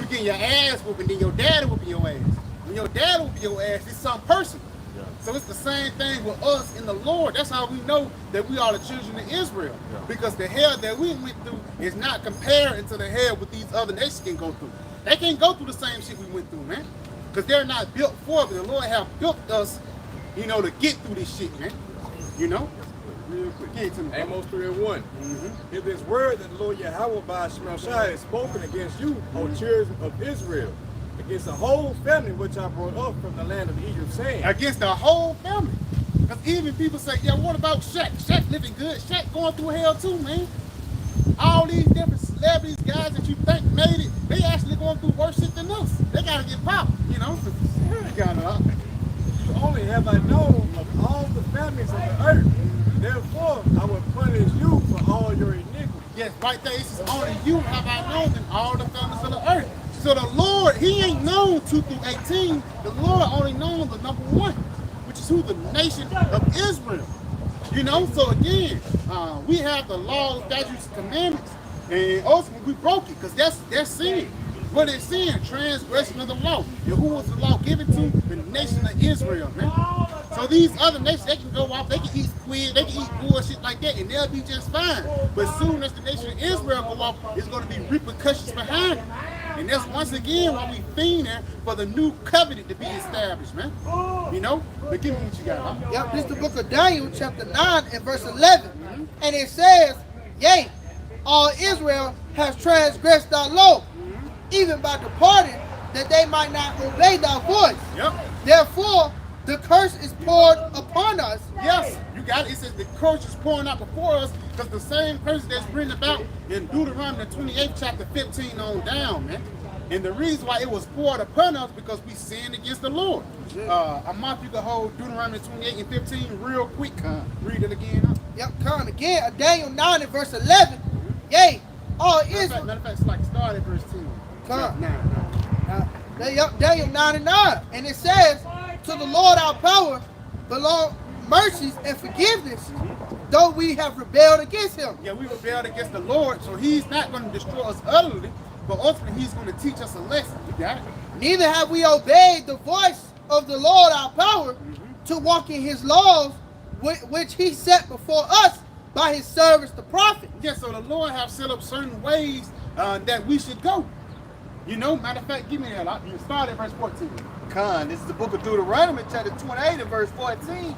getting your ass whooped and then your daddy whooping your ass. When your daddy whooping your ass, it's some person. Yeah. So it's the same thing with us in the Lord. That's how we know that we are the children of Israel. Yeah. Because the hell that we went through is not compared to the hell what these other nations can go through. They can't go through the same shit we went through, man. Because they're not built for it. The Lord have built us, you know, to get through this shit, man. You know? Real quick. Get it to me. Amos 3:1. If this word that the Lord Yahweh by Shemel Shai has spoken against you, O children of Israel, against the whole family which I brought up from the land of Egypt, saying, Against the whole family. Because even people say, yeah, what about Shaq? Shaq living good. Shaq going through hell too, man. All these different celebrities, guys that you think made it, they actually going through worse shit than us. They got to get popped, you know? They gotta, you only have I known of all the families of the earth. Therefore, I will punish you for all your iniquities. yes, right there, it's just only you have I known than all the families of the earth. So the Lord, he ain't known 2 through 18. The Lord only known the number 1, which is who? The nation of Israel. You know, so again, we have the laws, statutes, and commandments, and ultimately we broke it because that's sin. What is sin? Transgression of the law. And who was the law given to? The nation of Israel, man. So these other nations, they can go off, they can eat squid, they can eat bullshit like that, and they'll be just fine. But soon as the nation of Israel go off, it's going to be repercussions behind it. And that's once again why we fiending for the new covenant to be established, man. You know? But give me what you got, huh? Yep, this is the book of Daniel, chapter 9 and verse 11. And it says, yea, all Israel has transgressed thy law, even by departing, that they might not obey thy voice. Yep. Therefore, the curse is poured upon us. Yes, you got it. It says the curse is pouring out before us because the same curse that's written about in Deuteronomy the 28th chapter 15 on down, man. And the reason why it was poured upon us because we sinned against the Lord. If you could hold Deuteronomy 28 and 15 real quick. Read it again. Huh? Yep, come again. Daniel 9 and verse 11. Yea, all Israel. Matter of fact, it's like start at verse 10. Come. Nah. Yep, Daniel 9 and 9. And it says, to the Lord our power belong mercies and forgiveness, though we have rebelled against him. Yeah, we rebelled against the Lord, so he's not going to destroy us utterly, but ultimately he's going to teach us a lesson. You got it? Neither have we obeyed the voice of the Lord our power to walk in his laws, which he set before us by his servants the prophets. Yes, so the Lord have set up certain ways that we should go. You know, matter of fact, give me that. You start at verse 14. Con, this is the book of Deuteronomy, chapter 28 and verse 14.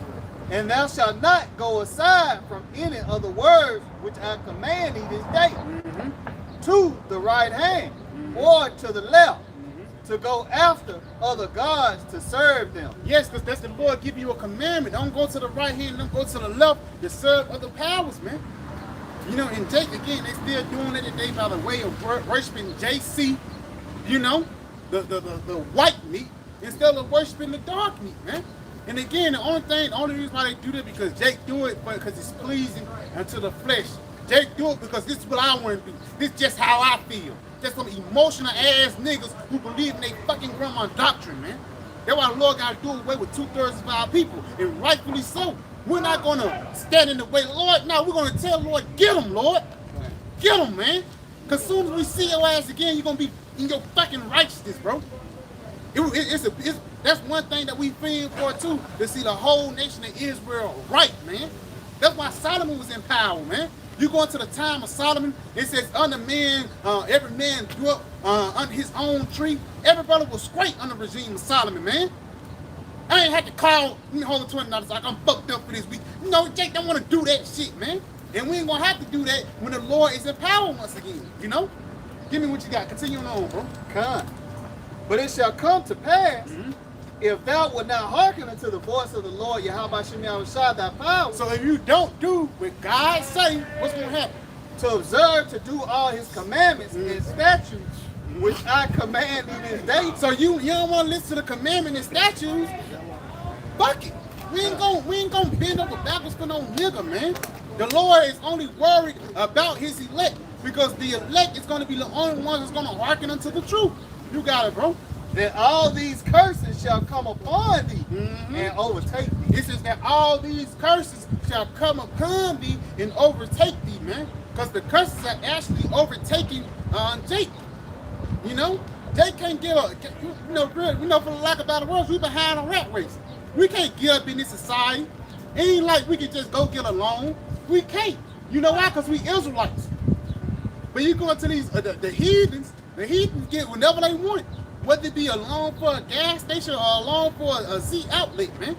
And thou shalt not go aside from any of the words which I command thee this day, to the right hand or to the left, to go after other gods to serve them. Yes, because that's the Lord giving you a commandment. Don't go to the right hand, don't go to the left to serve other powers, man. You know, and Jake, again, they still doing it today by the way of worshiping JC, you know, the white meat, instead of worshiping the dark meat, man. And again, the only reason why they do that because Jake do it because it's pleasing unto the flesh. Jake do it because this is what I want to do. This is just how I feel. Just some emotional ass niggas who believe in they fucking grandma doctrine, man. That's why the Lord got to do away with 2/3 of our people, and rightfully so. We're not going to stand in the way, Lord. No, we're going to tell Lord, get them, Lord. Get them, man. Because soon as we see your ass again, you're going to be in your fucking righteousness, bro. That's one thing that we fear for too, to see the whole nation of Israel right, man. That's why Solomon was in power, man. You go into the time of Solomon, it says under man, every man grew up under his own tree. Every brother was straight under the regime of Solomon, man. I ain't had to call me hold $20 like I'm fucked up for this week. You know, Jake don't want to do that shit, man. And we ain't gonna have to do that when the Lord is in power once again, you know? Give me what you got. Continue on, bro. Con. But it shall come to pass, if thou wilt not hearken unto the voice of the Lord Yahweh Shem Yahushua thy power, So if you don't do what God say, what's gonna happen? to observe to do all his commandments and statutes, which I command thee this day. So you don't want to listen to the commandment and statutes? Fuck it. We ain't gonna bend over backwards for no nigga, man. The Lord is only worried about his elect because the elect is gonna be the only ones that's gonna hearken unto the truth. You got it, bro. That all these curses shall come upon thee and overtake thee. It says that all these curses shall come upon thee and overtake thee, man. Because the curses are actually overtaking Jake. You know, Jake can't get up. You know, for the lack of better words, we behind a rat race. We can't get up in this society. It ain't like we can just go get a loan. We can't. You know why? Because we Israelites. But you go into these the heathens get whenever they want. Whether it be a loan for a gas station or a loan for a seat outlet, man.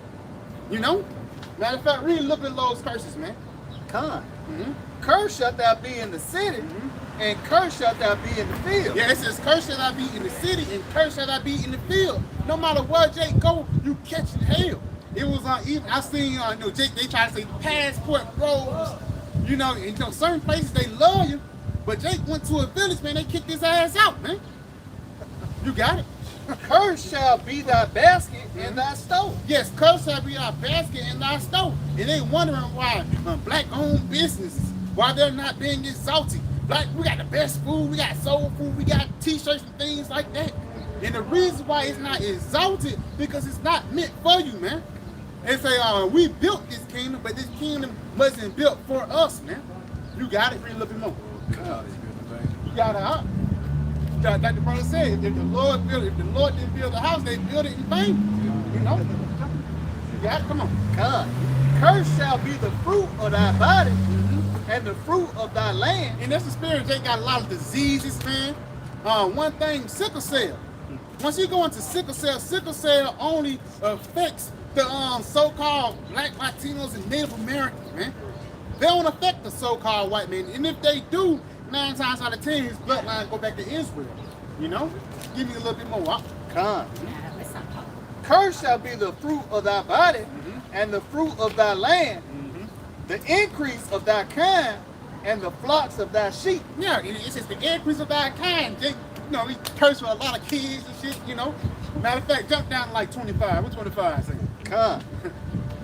You know? Matter of fact, really look at those curses, man. Con. Curse shalt thou be in the city, and curse shalt thou be in the field. Yeah, it says, curse shall I be in the city, and curse shall I be in the field. No matter where Jake go, you catching hell. It was even I seen you know, Jake, they try to say passport bros. You know, certain places they love you, but Jake went to a village, man, they kicked his ass out, man. You got it. Curse shall be thy basket and thy stove. Yes, curse shall be our basket and our stove. And they wondering why black-owned businesses, why they're not being exalted. Like, we got the best food, we got soul food, we got t-shirts and things like that. And the reason why it's not exalted, because it's not meant for you, man. They say, we built this kingdom, but this kingdom wasn't built for us, man. You got it, read a little bit more. You got it, like the brother said, if the Lord didn't build the house, they built it in vain. You know? You got it? Come on. God. Curse shall be the fruit of thy body and the fruit of thy land. And that's the spirit. They got a lot of diseases, man. One thing, sickle cell. Once you go into sickle cell only affects the so-called black Latinos and Native Americans, man. They don't affect the so-called white man. And if they do, 9 times out of 10, his bloodline go back to Israel. You know? Give me a little bit more. Come. Curse shall be the fruit of thy body and the fruit of thy land, the increase of thy kind and the flocks of thy sheep. Yeah, it's just the increase of thy kind. They, you know, we curse for a lot of kids and shit, you know. Matter of fact, jump down to like 25. What 25 say? Come.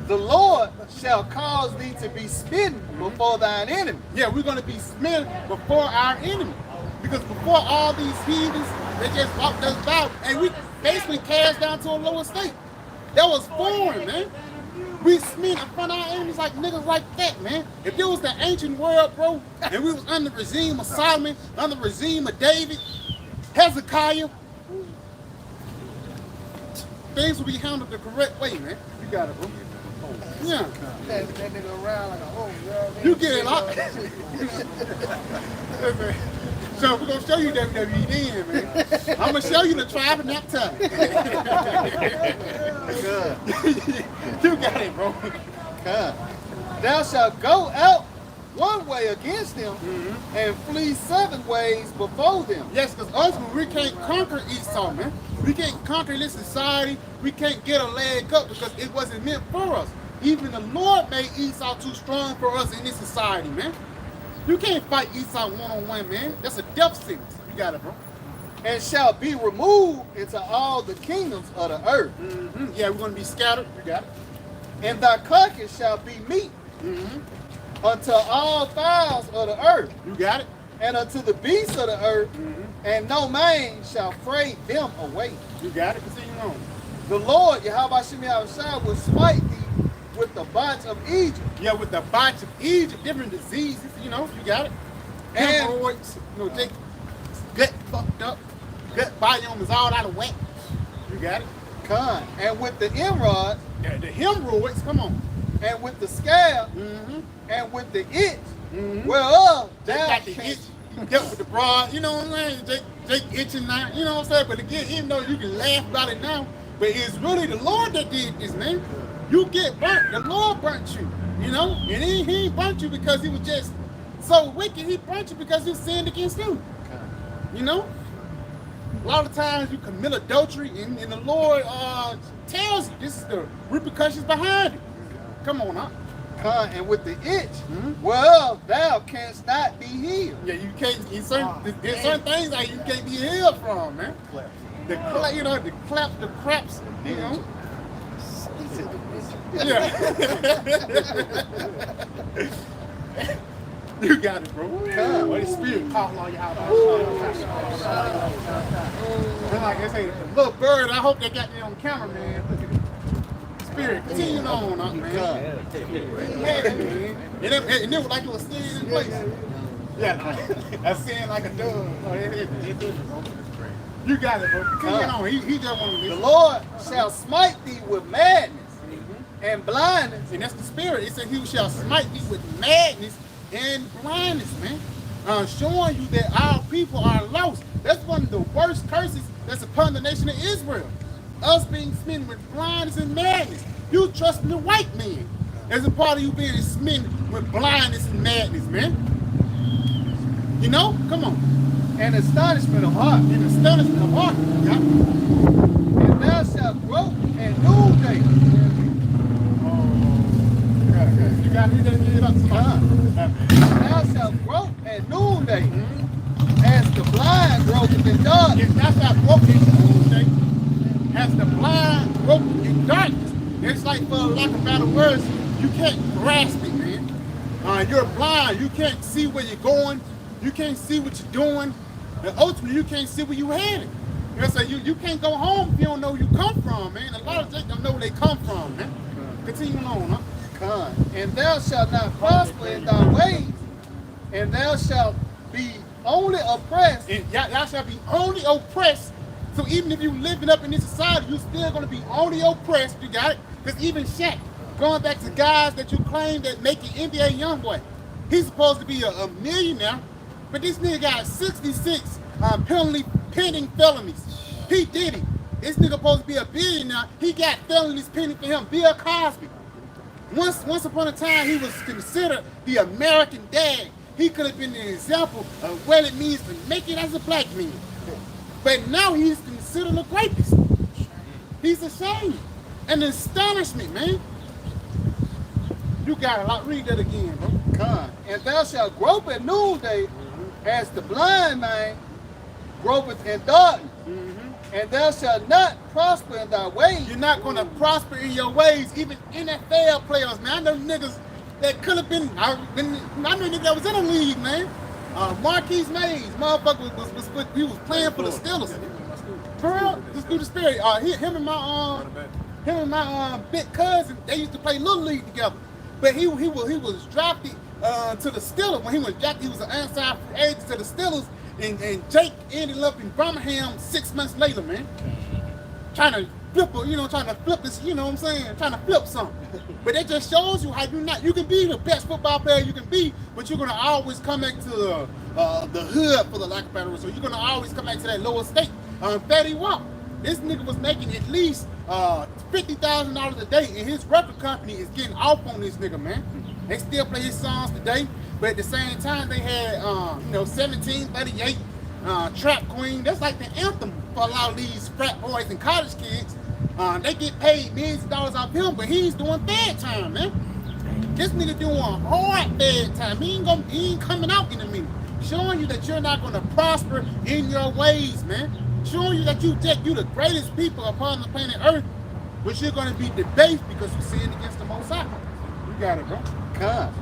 The Lord shall cause thee to be smitten before thine enemy. Yeah, we're going to be smitten before our enemy. Because before all these heathens, they just walked us by. And we basically cast down to a lower state. That was foreign, man. We smitten in front of our enemies like niggas like that, man. If it was the ancient world, bro, and we was under the regime of Solomon, under the regime of David, Hezekiah, things will be handled the correct way, man. You got it, bro. Yeah. That nigga around like a hoe, You get it, lock. So we're gonna show you WWE then, man. I'm gonna show you the tribe and that time. You got it, bro. Thou shalt go out one way against them and flee 7 ways before them. Yes, because ultimately we can't conquer Esau, man. We can't conquer this society. We can't get a leg up because it wasn't meant for us. Even the Lord made Esau too strong for us in this society, man. You can't fight Esau one-on-one, man. That's a death sentence. You got it, bro. And shall be removed into all the kingdoms of the earth. Yeah, we're going to be scattered. You got it. And thy carcass shall be meat unto all fowls of the earth. You got it. And unto the beasts of the earth, and no man shall fray them away. You got it. Continue on. The Lord, Yahweh Shem Yahushua, will smite thee with the botch of Egypt. Yeah, with the botch of Egypt, different diseases, you know, you got it. And- Hemorrhoids, you know, they gut fucked up. Gut volume is all out of whack. You got it. Con. And with the emerald, Yeah, the hemorrhoids, come on. and with the scab, Mm-hmm. and with the itch, whereof They thou got the itch. canst. You dealt with the broad, you know what I'm saying? They itching now, you know what I'm saying? But again, even though you can laugh about it now, but it's really the Lord that did this, man. You get burnt. The Lord burnt you, you know? And he ain't burnt you because he was just so wicked. He burnt you because he sinned against you. You know? A lot of times you commit adultery and the Lord tells you this is the repercussions behind it. Come on, huh? Con. And with the itch, whereof thou canst not be healed. Yeah, you can't. There's certain things that you can't be healed from, man. The you know, the claps, the craps, you know. Yeah. You got it, bro. God, what the spirit calling on you out. Like I say, the little bird. I hope they got me on camera, man. Look at it. Spirit, continue on, man. Yeah, man. And it was like it was staying in place. Yeah, that's saying like a dove. You got it, bro. Continue on. He just want to The Lord shall smite thee with madness and blindness. And that's the spirit. It said he shall smite thee with madness and blindness, man. Showing you that our people are lost. That's one of the worst curses that's upon the nation of Israel. Us being smitten with blindness and madness. You trust in the white man as a part of you being smitten with blindness and madness, man. You know? Come on. And astonishment of heart. In astonishment of heart. Yeah. And thou shalt grope at noonday. You got it up to Thou shalt grope at noonday, as the blind gropeth in darkness. If that's not broken noonday, as the blind broken in darkness, it's like, for lack of better words, you can't grasp it, man. You're blind. You can't see where you're going. You can't see what you're doing. And ultimately, you can't see where you're headed. You know, so you can't go home if you don't know where you come from, man. A lot of them don't know where they come from, man. Continue on, huh? And thou shalt not prosper in thy ways, and thou shalt be only oppressed. And y'all shall be only oppressed. So even if you living up in this society, you still gonna be only oppressed. You got it? Because even Shaq, going back to guys that you claim that make an NBA young boy, he's supposed to be a millionaire, but this nigga got 66 pending felonies. He did it. This nigga supposed to be a billionaire. He got felonies pending for him. Bill Cosby. Once upon a time, he was considered the American dad. He could have been an example of what it means to make it as a black man. But now he's considered a rapist. He's ashamed. And astonishment, man. You got it. I'll read that again, bro. And thou shalt grope at noonday, as the blind man gropeth in darkness. And thou shalt not prosper in thy ways. You're not going to prosper in your ways, even NFL players, man. I know niggas that could have been, I know niggas that was in the league, man. Marquise Mays, motherfucker he was playing for the Steelers. For real, just through the spirit. Him and my big cousin, they used to play Little League together. But he was drafted to the Steelers. When he was drafted, he was an inside free agent to the Steelers. And Jake ended up in Birmingham 6 months later, man. Trying to flip, trying to flip this, you know what I'm saying? Trying to flip something. But it just shows you how you can be the best football player you can be, but you're gonna always come back to the hood, for the lack of better word. So you're gonna always come back to that lower state. Fetty Wap, this nigga was making at least $50,000 a day, and his record company is getting off on this nigga, man. They still play his songs today, but at the same time they had 1738 Trap Queen. That's like the anthem for a lot of these frat boys and college kids. They get paid millions of dollars off him, but he's doing bad time, man. This nigga doing hard bad time. He ain't coming out in a minute. Showing you that you're not gonna prosper in your ways, man. Showing you that you the greatest people upon the planet Earth, but you're gonna be debased because you sin against the Most High. You got it, bro. Come.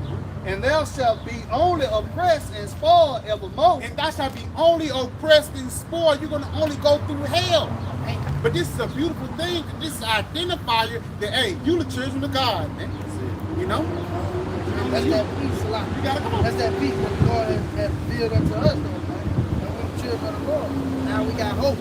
And thou shalt be only oppressed and spoiled evermore. And thou shalt be only oppressed and spoiled. You're gonna only go through hell. But this is a beautiful thing. This is an identifier that, hey, you the children of God, man. You know? That's that peace a lot. You gotta come on. That's that peace that the Lord has revealed unto us, though, man. And we're the children of the Lord. Now we got hope,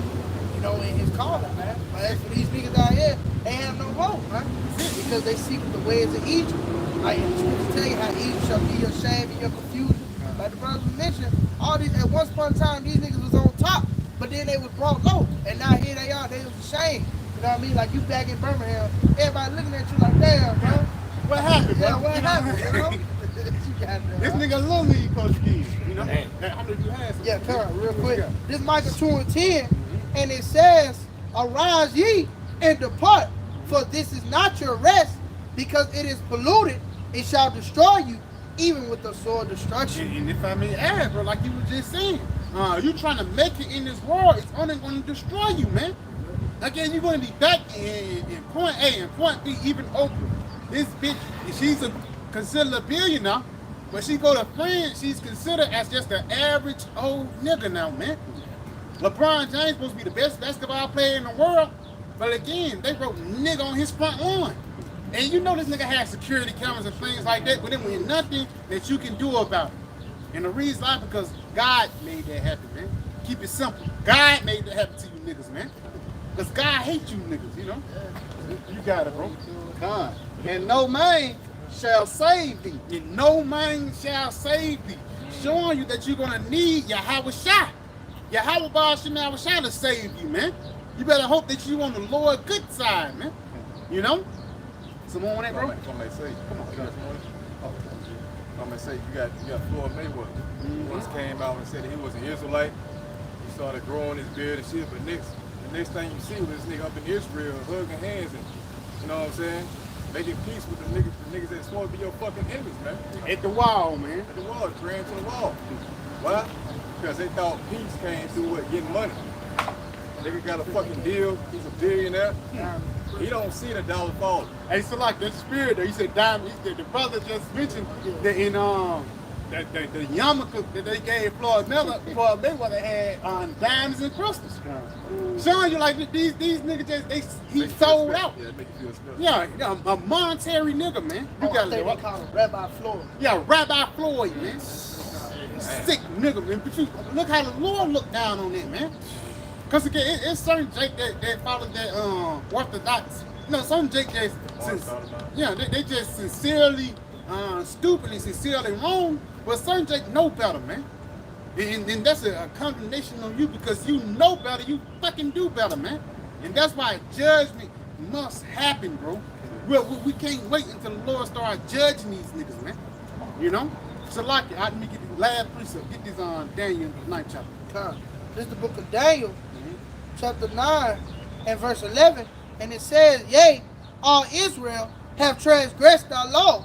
in his calling, man. But as for these niggas out here, they have no hope, man. Because they seek the ways of Egypt. Like the scriptures tell you how Egypt shall be your shame and your confusion. Like the brothers mentioned, all these at once upon a time these niggas was on top, but then they was brought low. And now here they are, they was ashamed. You know what I mean? Like you back in Birmingham, everybody looking at you like, damn, bro. What happened, bro? Yeah, what happened, you know? This nigga little league coach kids, you know? How many you had? Yeah, come real quick. This Micah 2:10, and it says, arise ye and depart, for this is not your rest, because it is polluted, it shall destroy you, even with the sword destruction. And if I may add, bro, like you were just saying, you trying to make it in this world, it's only going to destroy you, man. Again, you're going to be back in point A and point B, even Oprah. This bitch, she's considered a billionaire, but she go to France, she's considered as just an average old nigga now, man. LeBron James supposed to be the best basketball player in the world, but again, they wrote nigga on his front lawn. And you know this nigga has security cameras and things like that, but there ain't nothing that you can do about it. And the reason why, because God made that happen, man. Keep it simple. God made that happen to you niggas, man. Because God hates you niggas, you know? You got it, bro. Come. And no man shall save thee. And no man shall save thee. Showing you that you're going to need Yahweh Shai. Yahweh Baal Shem Yahweh Shai to save you, man. You better hope that you on the Lord good side, man. You know? Some more on that, bro? If I may say, come on, I'm gonna say you got Floyd Mayweather. He once came out and said that he was an Israelite. He started growing his beard and shit, but the next thing you see was this nigga up in Israel hugging hands and, you know what I'm saying, making peace with the niggas that's supposed to be your fucking enemies, man. At the wall, man. At the wall, praying to the wall. Why? Because they thought peace came through what, getting money. Nigga got a fucking deal. He's a billionaire. He don't see the dollar falling. Hey, so like the spirit there, you said diamond. The brother just mentioned that in the yarmulke that they gave Floyd Mayweather had diamonds and crystals. Showing you like these niggas he sold out. Yeah, make you feel special. Yeah, a monetary nigga, man. You I got think they call him Rabbi Floyd. Yeah, Rabbi Floyd, man. Sick nigga, man. But you look how the Lord looked down on that, man. Because again, it's certain Jake that follow that orthodox. You know, some Jake they just sincerely, stupidly, sincerely wrong. But certain Jake know better, man. And that's a condemnation on you because you know better, you fucking do better, man. And that's why judgment must happen, bro. We can't wait until the Lord start judging these niggas, man. You know? So like it, let me get the last precept. Get this on Daniel 9th chapter. This is the book of Daniel, chapter 9 and verse 11. And it says, yea, all Israel have transgressed thy law,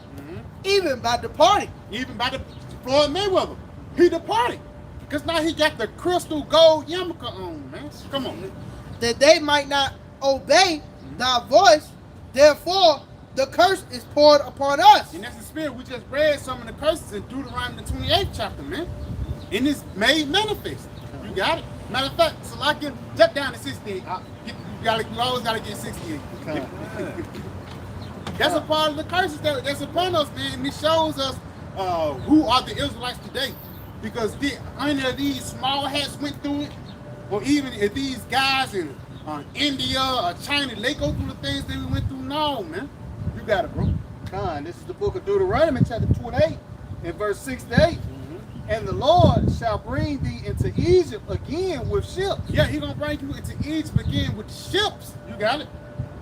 even by departing. Even by the Floyd Mayweather. He departed. Because now he got the crystal gold yarmulke on, man. Come on. That they might not obey thy voice, therefore the curse is poured upon us. And that's the spirit. We just read some of the curses in Deuteronomy the 28th chapter, man. And it's made manifest. You got it. Matter of fact, so like it, jump down to 68. You always gotta get 68. That's a part of the curses that's upon us, man. And it shows us who are the Israelites today. Because did any of these small hats went through it, or even if these guys in India or China, they go through the things that we went through now, man. You got it, bro. Con, this is the book of Deuteronomy, chapter 28, and verse 6 to 8. And the Lord shall bring thee into Egypt again with ships. Yeah, he gonna bring you into Egypt again with ships. You got it.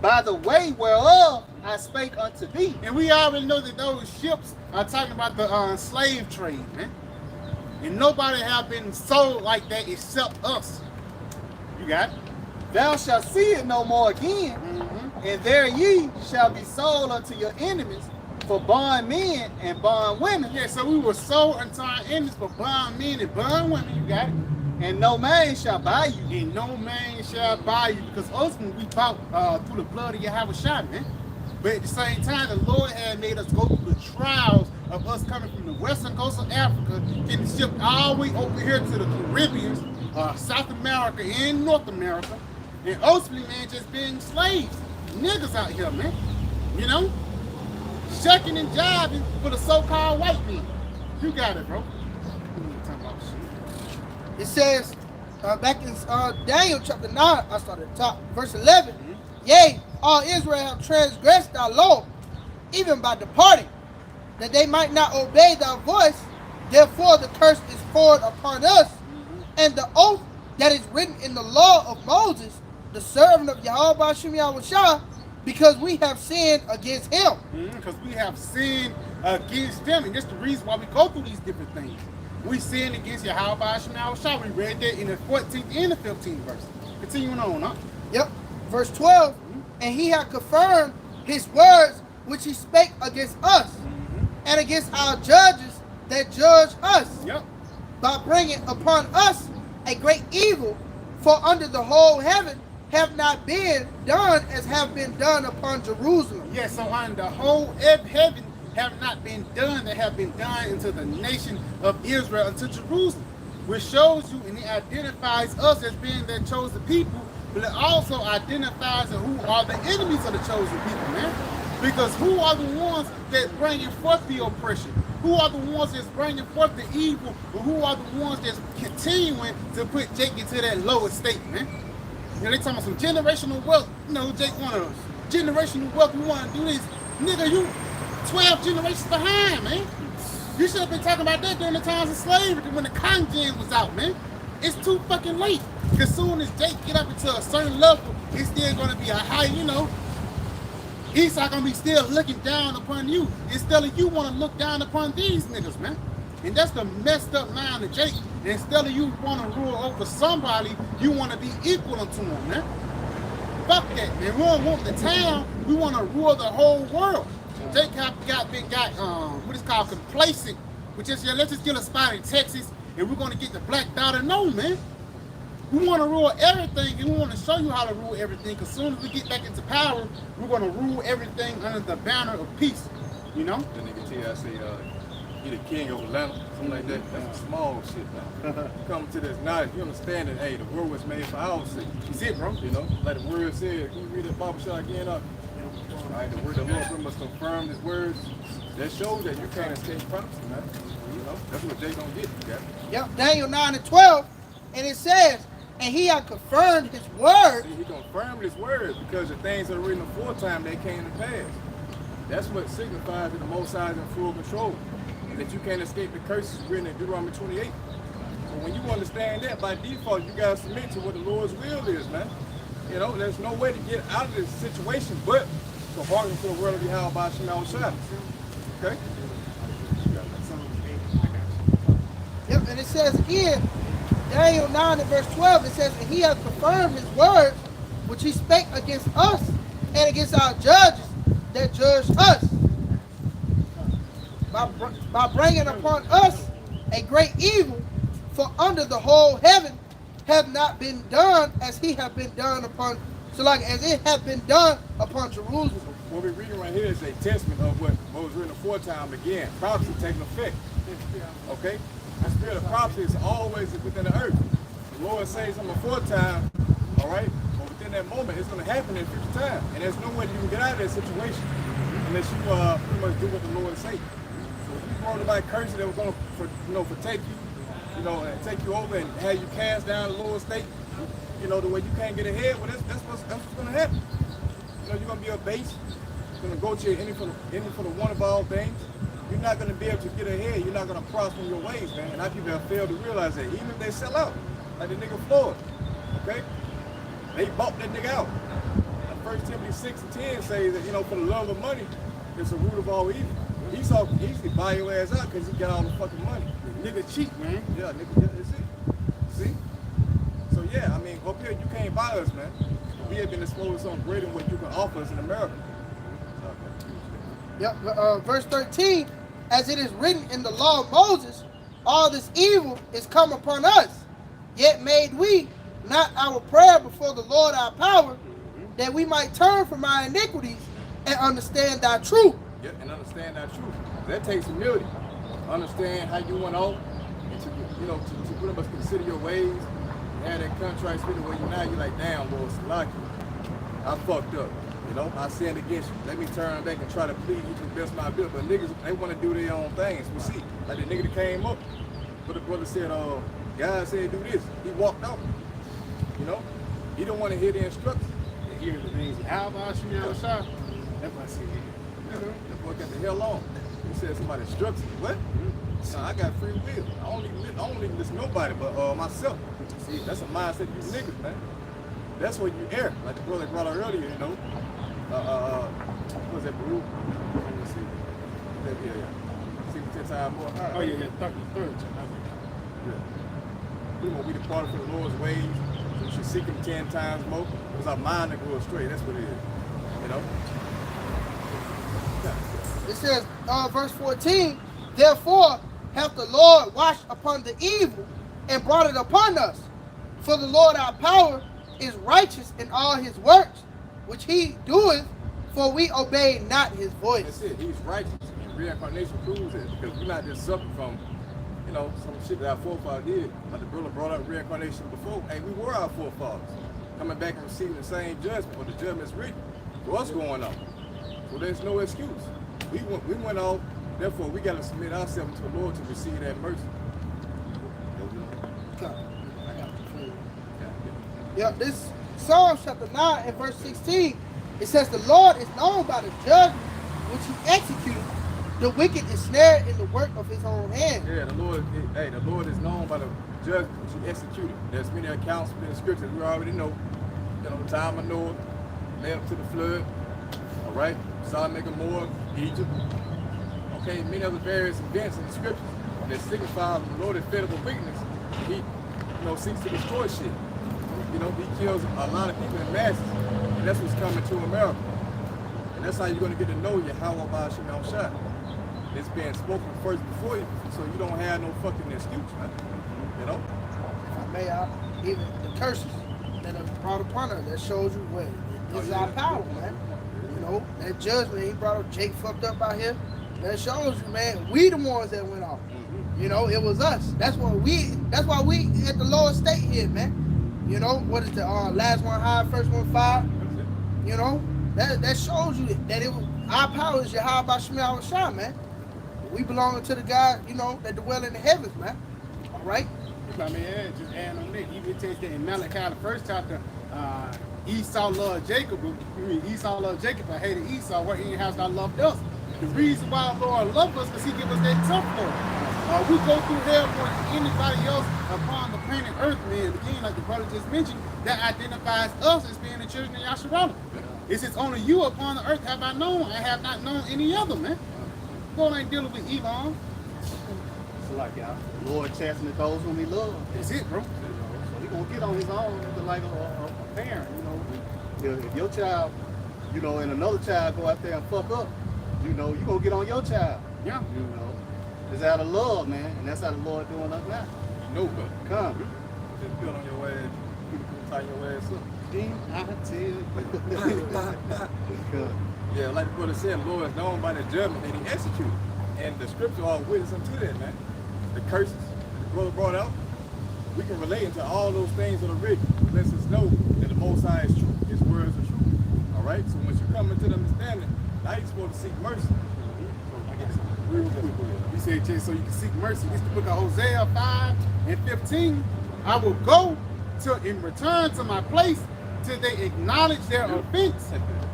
By the way whereof I spake unto thee. And we already know that those ships are talking about the slave trade, man. And nobody have been sold like that except us. You got it. Thou shalt see it no more again, and there ye shall be sold unto your enemies for bondmen and bondwomen. Yeah, so we were sold unto our enemies for bondmen and bondwomen. You got it. And no man shall buy you. And no man shall buy you, because ultimately we bought through the blood of Yahweh Shai, man. But at the same time, the Lord had made us go through the trials of us coming from the western coast of Africa, getting shipped all the way over here to the Caribbean, South America, and North America. And ultimately, man, just being slaves. Niggas out here, man. You know? Shucking and jiving for the so-called white men. You got it, bro. It says, back in Daniel chapter 9, I started at the top, verse 11. Yea, all Israel have transgressed thy law, even by departing, that they might not obey thy voice. Therefore the curse is poured upon us, and the oath that is written in the law of Moses, the servant of Yahweh Shem Yahushua, because we have sinned against him. Because we have sinned against them, and that's the reason why we go through these different things. We sinned against Yahweh Shem Yahushua. We read that in the 14th and the 15th verse. Continuing on, huh? Yep. Verse 12. And he hath confirmed his words which he spake against us, and against our judges that judge us, by bringing upon us a great evil, for under the whole heaven have not been done as have been done upon Jerusalem. Yes, so under the whole heaven have not been done that have been done into the nation of Israel, unto Jerusalem, which shows you and it identifies us as being that chosen people, but it also identifies who are the enemies of the chosen people, man. Because who are the ones that bringing forth the oppression? Who are the ones that's bringing forth the evil? Or who are the ones that's continuing to put Jake into that lower state, man? You know, they talking about some generational wealth. You know, Jake want a generational wealth. We want to do this. Nigga, you 12 generations behind, man. You should have been talking about that during the times of slavery when the cotton gin was out, man. It's too fucking late. Because soon as Jake get up into a certain level, it's still going to be a high, you know. Esau going to be still looking down upon you. Instead of you want to look down upon these niggas, man. And that's the messed up mind of Jake. And instead of you want to rule over somebody, you want to be equal unto them, man. Fuck that, man. We don't want the town. We want to rule the whole world. Jake got what is called complacent. Which is, let's just get a spot in Texas and we're going to get the black daughter. No, man. We want to rule everything, and we want to show you how to rule everything, because as soon as we get back into power, we're going to rule everything under the banner of peace, you know? The nigga tell you, I say, he the king of Atlanta, something like that. That's some small shit, man. You come to this knowledge, you understand that, hey, the world was made for our sake. That's it, bro. You know, like the word said, can you read that Bible shot again up? All right, the word of the Lord must confirm his words. That shows that you can't escape prophecy, man. You know, that's what they don't get, you got it. Yep, Daniel 9 and 12, and it says, and he hath confirmed his word. See, he confirmed his word because the things that are written aforetime, they came to pass. That's what signifies that the Most High is in full control, and that you can't escape the curses written in Deuteronomy 28. So when you understand that, by default, you gotta submit to what the Lord's will is, man. You know, there's no way to get out of this situation but to hearken to the word of Yahweh Shem Yahushua. Okay? Yep, and it says here, Daniel 9 and verse 12, it says, and he hath confirmed his words, which he spake against us, and against our judges that judge us, by bringing upon us a great evil, for under the whole heaven have not been done as he have been done upon, so like as it have been done upon Jerusalem. What we're reading right here is a testament of what was written aforetime again. Prophecy taking effect. Okay? The spirit of prophecy is always within the earth. The Lord says something aforetime, all right? But within that moment, it's going to happen in future time. And there's no way you can get out of that situation unless you pretty much do what the Lord says. So if you brought about curses that were going to, protect you, and take you over and have you cast down the lower state, you know, the way you can't get ahead, well, that's what's going to happen. You know, you're going to be a base. You're going to go to your ending for the one of all things. You're not going to be able to get ahead. You're not going to prosper in your ways, man. And our people have failed to realize that. Even if they sell out, like the nigga Floyd, okay? They bought that nigga out. 1 Timothy 6:10 says that, you know, for the love of money, it's the root of all evil. He could buy your ass out because he got all the fucking money. Nigga cheap, man. Yeah, nigga, yeah, that's it. See? So yeah, I mean, up here you can't buy us, man. We have been exposed to something greater than what you can offer us in America. Yep, verse 13, as it is written in the law of Moses, all this evil is come upon us. Yet made we not our prayer before the Lord our power, that we might turn from our iniquities and understand thy truth. Yeah, and understand that truth. That takes humility. Understand how you went off, and to, you know, to pretty much consider your ways, and have that contrite spirit where you now you're like, damn, Lord, Salaki, I fucked up. You know, I sinned against you. Let me turn back and try to please you to the best of my ability. But niggas, they want to do their own things. We see, like the nigga that came up, but the brother said, God said do this. He walked out. You know, he didn't want to hear the instructions. They hear the things. How about you now, shot? That's what I said. That boy got the hell on. He said somebody instructs me. What? Son, I got free will. I don't even listen to nobody but myself. See, that's a mindset of you niggas, man. That's what you err. Like the brother brought out earlier, you know. What was that, Baruch? Let me see. Yeah. 10 times more high. Oh, yeah, 33rd. Yeah. We want to be departed from the Lord's ways. We should seek him 10 times more. Because our mind that goes astray. That's what it is. You know? Yeah. It says, verse 14, therefore hath the Lord watched upon the evil and brought it upon us. For the Lord our power is righteous in all his works, which he doeth, for we obey not his voice. That's it. He's righteous. And reincarnation proves it. Because we're not just suffering from, you know, some shit that our forefathers did. Like the brother brought up reincarnation before. Hey, we were our forefathers. Coming back and receiving the same judgment, but the judgment's written. What's going on? So there's no excuse. We went off, therefore we got to submit ourselves to the Lord to receive that mercy. Yeah, this Psalm chapter 9 and verse 16, it says the Lord is known by the judgment which he executed. The wicked is snared in the work of his own hand. Yeah, the Lord is known by the judgment which he executed. There's many accounts in the scriptures we already know. You know, the time of Noah, led up to the flood, all right? Sodom and Gomorrah, Egypt. Okay, many other various events in the scriptures that signify the Lord is fed up with wickedness. He, seeks to destroy shit. He kills a lot of people in masses, and that's what's coming to America. And that's how you're going to get to know Yahweh Ba'ashim al-Shah. It's being spoken first before you, so you don't have no fucking excuse, man. Even the curses that are brought upon us, that shows you what this is our power, man. That judgment he brought up, Jake fucked up out here. That shows you, man, we the ones that went off. It was us. That's why we at the lower state here, man. What is the last one high, first one fire? That shows you that it was our power is Yahweh Ba'ashim al-Shah, man. We belong to the God, that dwell in the heavens, man. All right? I mean, just add on that. Even it takes that in Malachi, the first chapter, Esau loved Jacob. Esau loved Jacob, but hated Esau. Where in your house thou loved us. The reason why the Lord loved us is he give us that tough Lord. We go through hell more than anybody else upon the planet Earth, man. Again, like the brother just mentioned, that identifies us as being the children of Yasharala. It says, only you upon the earth have I known. I have not known any other, man. God ain't dealing with Elon. So like the Lord chastening those whom he loves. That's it, bro. So he gonna get on his own like a parent, If your child, and another child go out there and fuck up, you gonna get on your child. Yeah. It's out of love, man, and that's how the Lord doing us now. But come. Just build on your ass, tie your ass up. Yeah, like the brother said, the Lord is known by the judgment that he executed. And the scripture all witness unto that, man. The curses that the brother brought out, we can relate into all those things that are written. Lets us know that the Most High is true. His words are true. All right? So once you come into the understanding, now you're supposed to seek mercy. So I guess real quick. You said, so you can seek mercy. This is the book of Hosea 5 and 15. I will go in return to my place, till they acknowledge their offense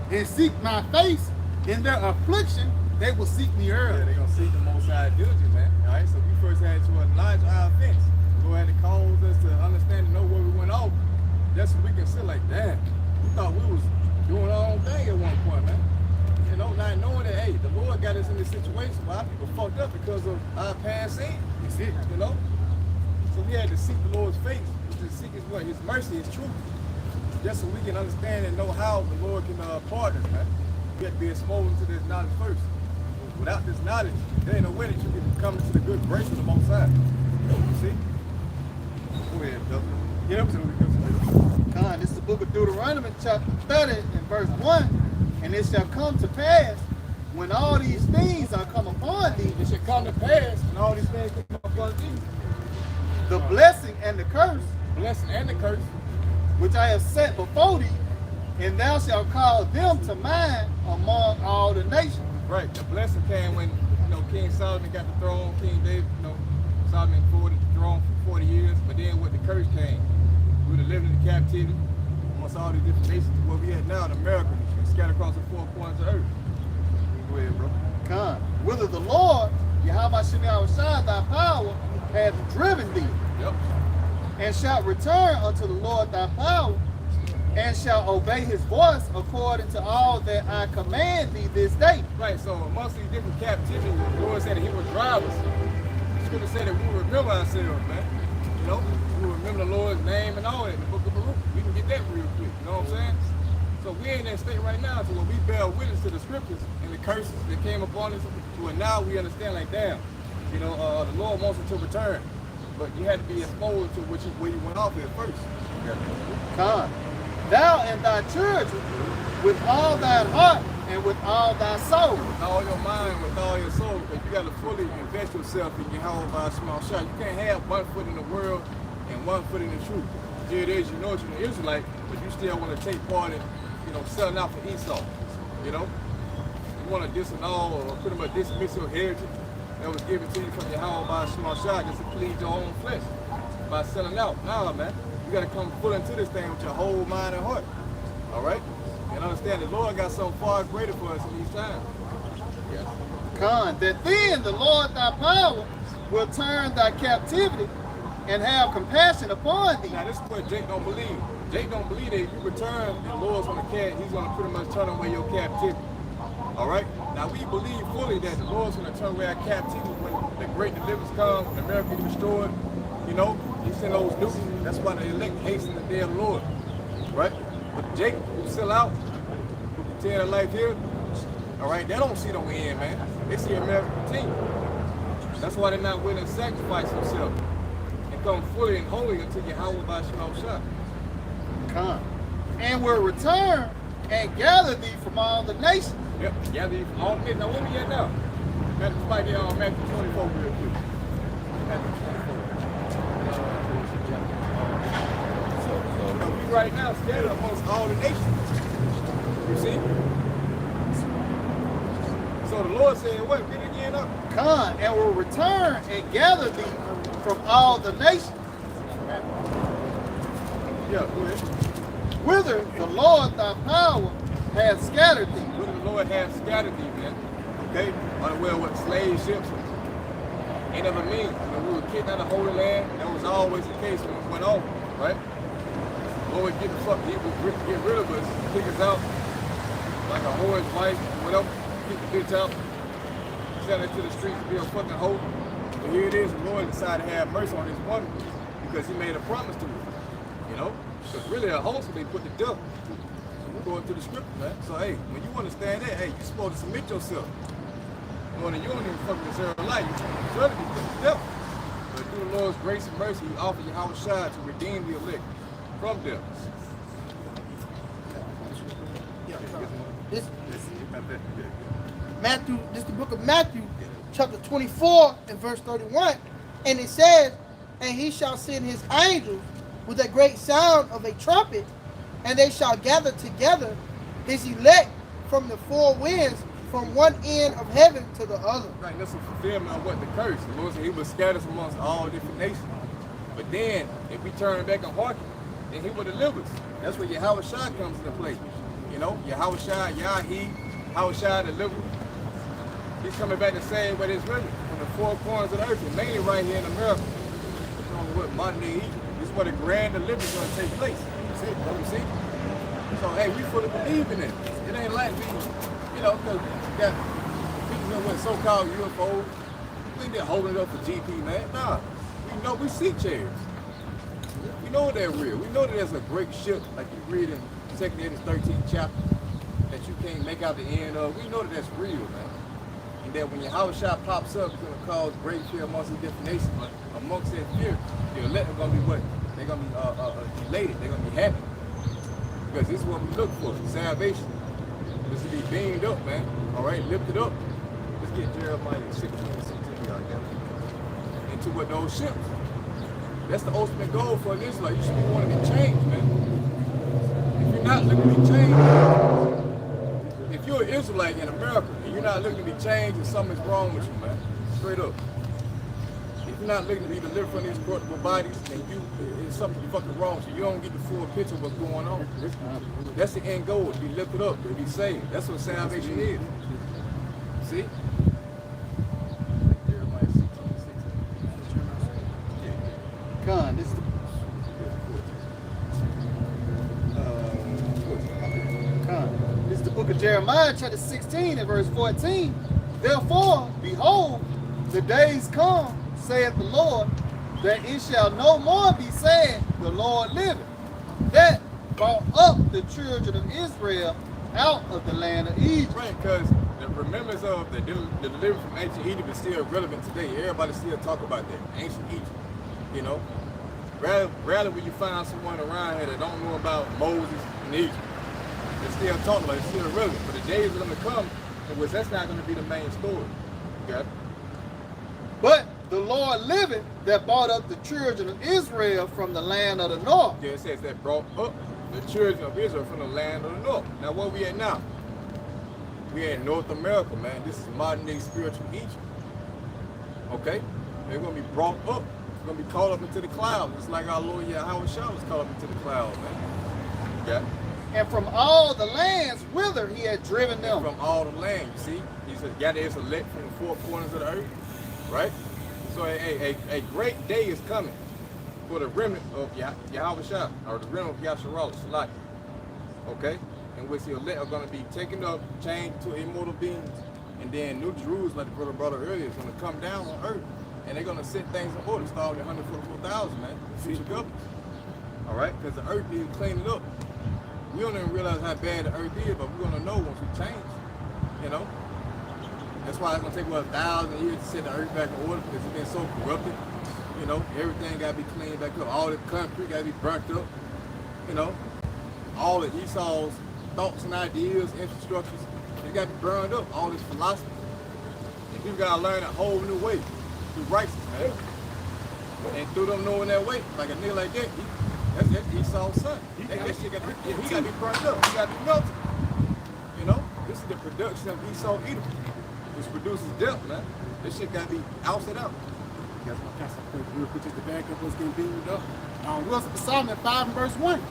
and seek my face. In their affliction, they will seek me early. Yeah, they're going to seek the Most High diligently, man. All right, so we first had to acknowledge our offense. The Lord had to cause us to understand and know where we went off. Just so we can sit like, damn, we thought we was doing our own thing at one point, man. You know, not knowing that, hey, the Lord got us in this situation where our people fucked up because of our past sin. You know? So we had to seek the Lord's face, which is seek his what? His mercy, his truth. Just so we can understand and know how the Lord can pardon us, man. We have to be exposed to this knowledge first. Without this knowledge, there ain't no way that you can come into the good grace of the Most High. You see? Go ahead, brother. Get up to it. Con, this is the book of Deuteronomy, chapter 30, and verse 1. And it shall come to pass, when all these things are come upon thee, It should come to pass, and all these things come upon thee. the blessing and the curse, Blessing and the curse. which I have set before thee, and thou shalt call them to mind among all the nations. Right. The blessing came when, King Solomon got the throne, King David, Solomon forwarded the throne for 40 years, but then when the curse came, we were living in captivity amongst all these different nations. What we had now in America, scattered across the four corners of the earth. Go ahead, bro. Con, whither the Lord, Yahweh Shai thy power, hath driven thee, Yep. and shalt return unto the Lord thy power, and shalt obey his voice according to all that I command thee this day. Right, so amongst these different captivities, the Lord said that he would drive us. Scripture said that we would remember ourselves, man. We would remember the Lord's name and all that in the book of Baruch. We can get that real quick, you know what I'm saying? So we in that state right now, so when we bear witness to the scriptures and the curses that came upon us, to where now we understand like, damn, the Lord wants us to return. But you had to be exposed to where you went off at first. Con, thou and thy children with all thy heart and with all thy soul. With all your mind, with all your soul, because you got to fully invest yourself in your home by a small shot. You can't have one foot in the world and one foot in the truth. Here it is, you know you're an Israelite, but you still want to take part in, selling out for Esau. You want to disannul or pretty much dismiss your heritage that was given to you from your home by a small shot just to please your own flesh by selling out. Nah, man, you got to come full into this thing with your whole mind and heart. All right? And understand the Lord got something far greater for us in these times. Yeah. Con, that then the Lord thy power will turn thy captivity and have compassion upon thee. Now this is what Jake don't believe. Jake don't believe that if you return and the Lord's on the cat, he's going to pretty much turn away your captivity. All right? Now we believe fully that the Lord's going to turn away our captivity when the great deliverance comes, when America is destroyed. He sent those nukes. That's why the elect hasten the day of the Lord. Right? But Jake, who sell out, who pretend their life here, all right, they don't see no end, man. They see America continue. That's why they're not willing to sacrifice themselves and come fully and holy until Yahweh by Shalom Shah. Con, and will return and gather thee from all the nations. Yep, gather you from all the nations. Now, where we at now? Matthew 24 real quick. Matthew 24. So we right now scattered amongst all the nations. You see? So the Lord said, what? Read it again up. Con, and will return and gather thee from all the nations. Yeah, go ahead. Whither the Lord thy power hath scattered thee. Whither the Lord hath scattered thee, man. Okay? Unaware what slave ships ain't ever mean. We were kicked out of the Holy Land. That was always the case when it went on, right? Lord would get rid of us, kick us out like a whore's wife, whatever. Kick the bitch out, sell it to the streets to be a fucking hoe. But here it is, the Lord decided to have mercy on this woman because he made a promise to her. Because really a hoe should be put to death. So we're going through the scripture, man. So hey, when you understand that, hey, you're supposed to submit yourself. Knowing that you don't even fucking deserve life, you deserve to be put to death. But through the Lord's grace and mercy, he offered Yahweh Shai to redeem the elect from death. This is the book of Matthew, chapter 24 and verse 31. And it says, and he shall send his angels with a great sound of a trumpet, and they shall gather together his elect from the four winds, from one end of heaven to the other. Right, that's a fulfillment of what the curse. The Lord said he was scattered amongst all different nations. But then, if we turn back and hearken, and he will deliver us. That's where Yahweh Shai comes into play. You know, Yahweh Shai, Yahi, Yahweh Shai deliver. He's coming back the same way it's written, from the four corners of the earth, and mainly right here in America. It's on what modern day Egypt. This is where the grand deliverance is going to take place. See? Don't you see? So, hey, we fully believe in it. It ain't like we, you know, because you got people that went so-called UFOs. We think they're holding it up for GP, man. Nah, we know we see chairs. We know they're real. We know that there's a great ship, like you read in 2 Corinthians 13th chapter, that you can't make out the end of. We know that that's real, man. And that when your house shot pops up, it's going to cause great fear amongst the different nations. But amongst that fear, the elect are going to be what? They're going to be elated. They're going to be happy. Because this is what we look for, salvation. This is to be beamed up, man. All right, lifted up. Let's get Jeremiah 16 and 16 out there. Into what those ships. That's the ultimate goal for an Israelite. You should be wanting to be changed, man. If you're not looking to be changed, if you're an Israelite in America and you're not looking to be changed, then something's wrong with you, man. Straight up. If you're not looking to be delivered from these corruptible bodies, then it's something fucking wrong with you. You don't get the full picture of what's going on. That's the end goal, to be lifted up, to be saved. That's what salvation is. See? Jeremiah 16. Con, this is the This is the book of Jeremiah, chapter 16 and verse 14. Therefore, behold, the days come, saith the Lord, that it shall no more be said, the Lord liveth, that brought up the children of Israel out of the land of Egypt. Right, because the remembrance of the deliverance from ancient Egypt is still relevant today. Everybody still talk about that, ancient Egypt, you know. Rather when you find someone around here that don't know about Moses and Egypt, they're still talking about it, it's still relevant. But the days are going to come in which that's not going to be the main story. Okay? But the Lord liveth, that brought up the children of Israel from the land of the north. Yeah, it says that brought up the children of Israel from the land of the north. Now, where we at now? We in North America, man. This is modern day spiritual Egypt. Okay? They're going to be brought up. They're going to be caught up into the clouds. Just like our Lord Yahweh Shah was caught up into the clouds, man. Okay? And from all the lands whither he had driven them. From all the land, you see? He said, got his elect from the four corners of the earth. Right? So a great day is coming for the remnant of Yahweh Shah, or the remnant of Yahshua Salaki. Okay? In which the elect are going to be taken up, changed to immortal beings. And then New Jerusalem, like the brother brought up earlier, is going to come down on earth. And they're going to set things in order, starting at 144,000, man. Future government. All right? Because the earth needs cleaning up. We don't even realize how bad the earth is, but we're going to know once we change. You know? That's why it's going to take, 1,000 years to set the earth back in order, because it's been so corrupted. You know? Everything got to be cleaned back up. All the concrete got to be burnt up. You know? All of Esau's thoughts and ideas, infrastructures, they got to be burned up. All this philosophy. And people got to learn a whole new way through righteousness, man. And through them knowing that way, like a nigga like that, that's Esau's son. That shit got to be burned up. He got to be melted. You know? This is the production of Esau Edom, which produces death, man. This shit got to be ousted out. That's my castle real quick, just to back up what's getting beamed up. Wilson Psalm 5 and verse 1.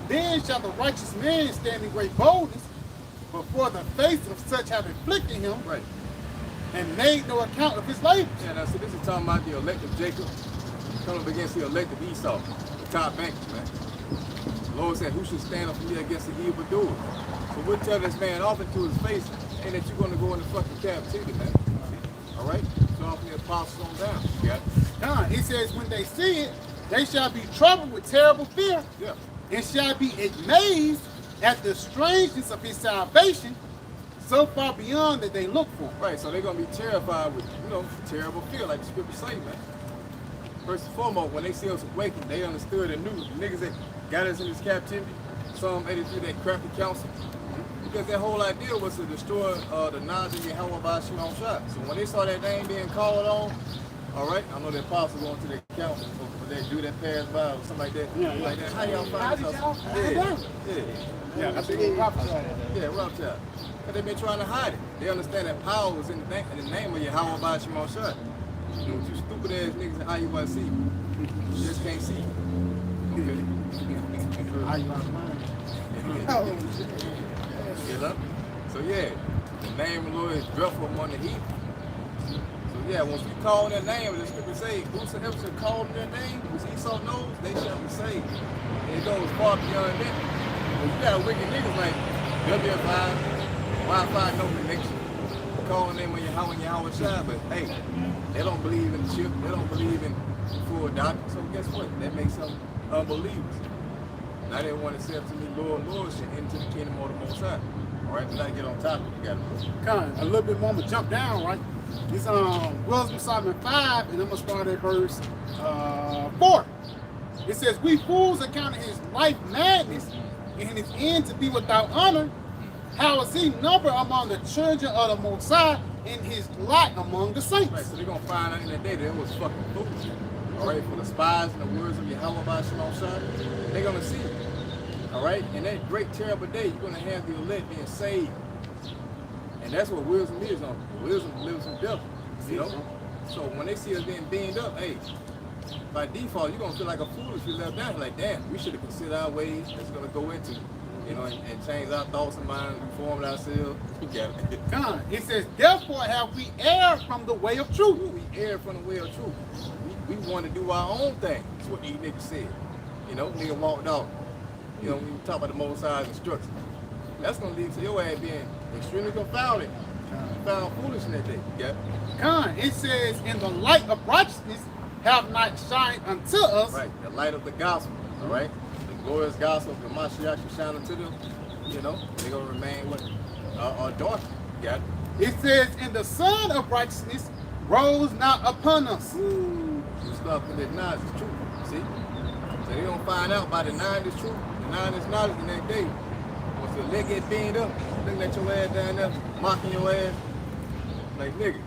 Then shall the righteous man stand in great boldness before the face of such have afflicted him, Right. and made no account of his labors. Yeah, now see, this is talking about the elect of Jacob coming up against the elect of Esau, the top bankers, man. The Lord said, who should stand up for me against the evil doers? So we'll tell this man off into his face, and that you're going to go into fucking captivity, man. All right? So off the apostles on down. You got it? It says, when they see it, they shall be troubled with terrible fear, Yeah. and shall be amazed at the strangeness of his salvation, so far beyond that they look for. Right, so they're going to be terrified with, terrible fear, like the scripture say, man. First and foremost, when they see us awakened, they understood and knew the niggas that got us in this captivity, Psalm 83, that crafty counsel, because their whole idea was to destroy the knowledge of Yahweh by Shimon Shah. So when they saw that name being called on, all right, I know the apostles going to the council, but they do that pass by or something like that. Yeah. Like that. How y'all find yourself? Yeah, That's what they prophesied. Yeah, Rothschild. Because they've been trying to hide it. They understand that power was in the name of Yahweh by Shimon Shah. You stupid ass niggas in IUIC. You just can't see. Okay. How you out of mind? Oh, shit. You know? So yeah, the name of the Lord is dreadful among the heathen. So yeah, once we call their name, the scripture say, whosoever shall call their name, which Esau knows, they shall be saved. And it goes far beyond that. But you got wicked niggas like WF5, Wi-Fi no connection, calling them when you're shy, but hey, they don't believe in the chip, they don't believe in full doctrine. So guess what? That makes them unbelievers. Now they want to say to me, Lord, Lord, shall enter the kingdom of the Most High. All right, we gotta get on top of it. We gotta Kind of, a little bit more, I'm gonna jump down, right? It's Wisdom Solomon 5, and I'm gonna start at verse 4. It says, we fools account his life madness, and his end to be without honor. How is he numbered among the children of the Most High, and his lot among the saints? right, so they're gonna find out in that day that it was fucking foolish. All right, for the spies and the words of Yahweh by Shalom Shah, they're gonna see it. All right, and that great terrible day, you're gonna have the elect being saved. And that's what wisdom is on. Wisdom lives in death, you know? So when they see us being beamed up, hey, by default, you're gonna feel like a fool if you left down. Like, damn, we should have considered our ways that's gonna go into, you know, and change our thoughts and minds, reform ourselves. We got it. God, it says, therefore have we erred from the way of truth. We erred from the way of truth. We want to do our own thing. That's what these niggas said. You know, nigga walked out. You know, when you talk about the Most High's instructions. That's gonna lead to your ass being extremely confounded. Found foolish in that day. Yeah. God, it says, in the light of righteousness have not shined unto us. Right. The light of the gospel. All right. The glorious gospel of the Mashiach should shine unto them. You know, they're gonna remain what? Dark. Yeah. It says, and the sun of righteousness rose not upon us. You start putting that knowledge is truth. See? So they gonna find out by denying this truth, denying this knowledge in that day. Once the leg get beamed up, looking at your ass down there, mocking your ass, like nigga,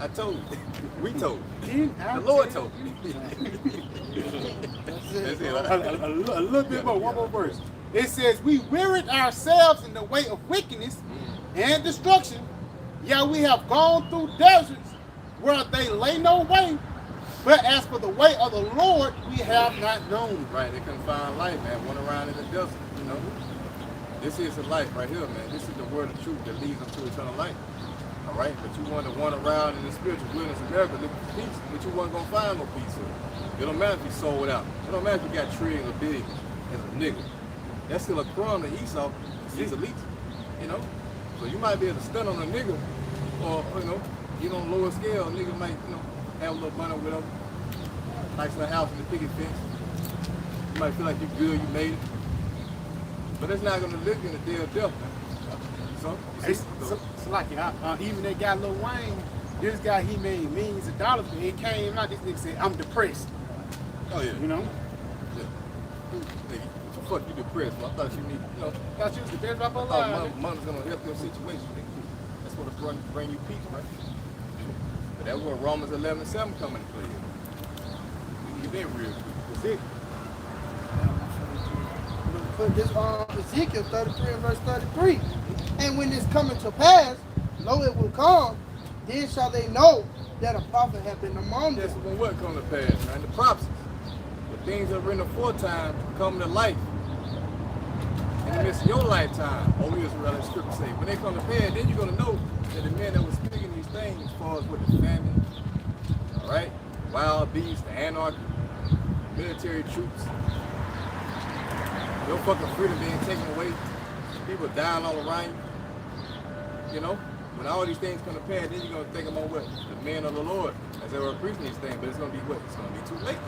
I told you. We told you. The Lord told you. That's it. A little bit more, one more verse. It says, we wearied ourselves in the way of wickedness and destruction. Yeah, we have gone through deserts where they lay no way. But as for the way of the Lord, we have not known. Right, they couldn't find life, man. Went around in the desert, you know. This is the life right here, man. This is the word of truth that leads them to eternal life. All right, but you want to run around in the spiritual wilderness of America looking for peace, but you wasn't gonna find no peace here. It don't matter if you sold out. It don't matter if you got trillions or billions as a nigga. That's still a crumb to Esau. He's elite, you know. So you might be able to stun on a nigga, or you know, get on a lower scale. A nigga might, you know, have a little money with him, nice little house with a picket fence. You might feel like you're good, you made it, but that's not gonna live you in the day of death. So, It's like even that guy Lil Wayne, this guy, he made millions of dollars, but he came out, this nigga said, I'm depressed. oh yeah, You know? yeah. Nigga, what the fuck you depressed? Well, I thought you need, you know, I thought you was the best rapper I alive. thought money's gonna help your situation. Nigga. That's what it's bring you peace, right? But that's where Romans 11:7 come into play. You get that real quick. That's it. Put this on Ezekiel 33 and verse 33. And when this cometh to pass, lo, it will come, then shall they know that a prophet hath been among That's them. when what come to pass, man. The prophecies. The things that were written aforetime come to life. In the midst of your lifetime, O Israel, the scripture say, when they come to pass, then you're gonna know that the men that were speaking these things, as far as with the famine, all right, wild beasts, the anarchy, military troops, your fucking freedom being taken away, people dying all around you, you know? When all these things come to pass, then you're gonna think about what? The men of the Lord, as they were preaching these things, but it's gonna be what? It's gonna be too late.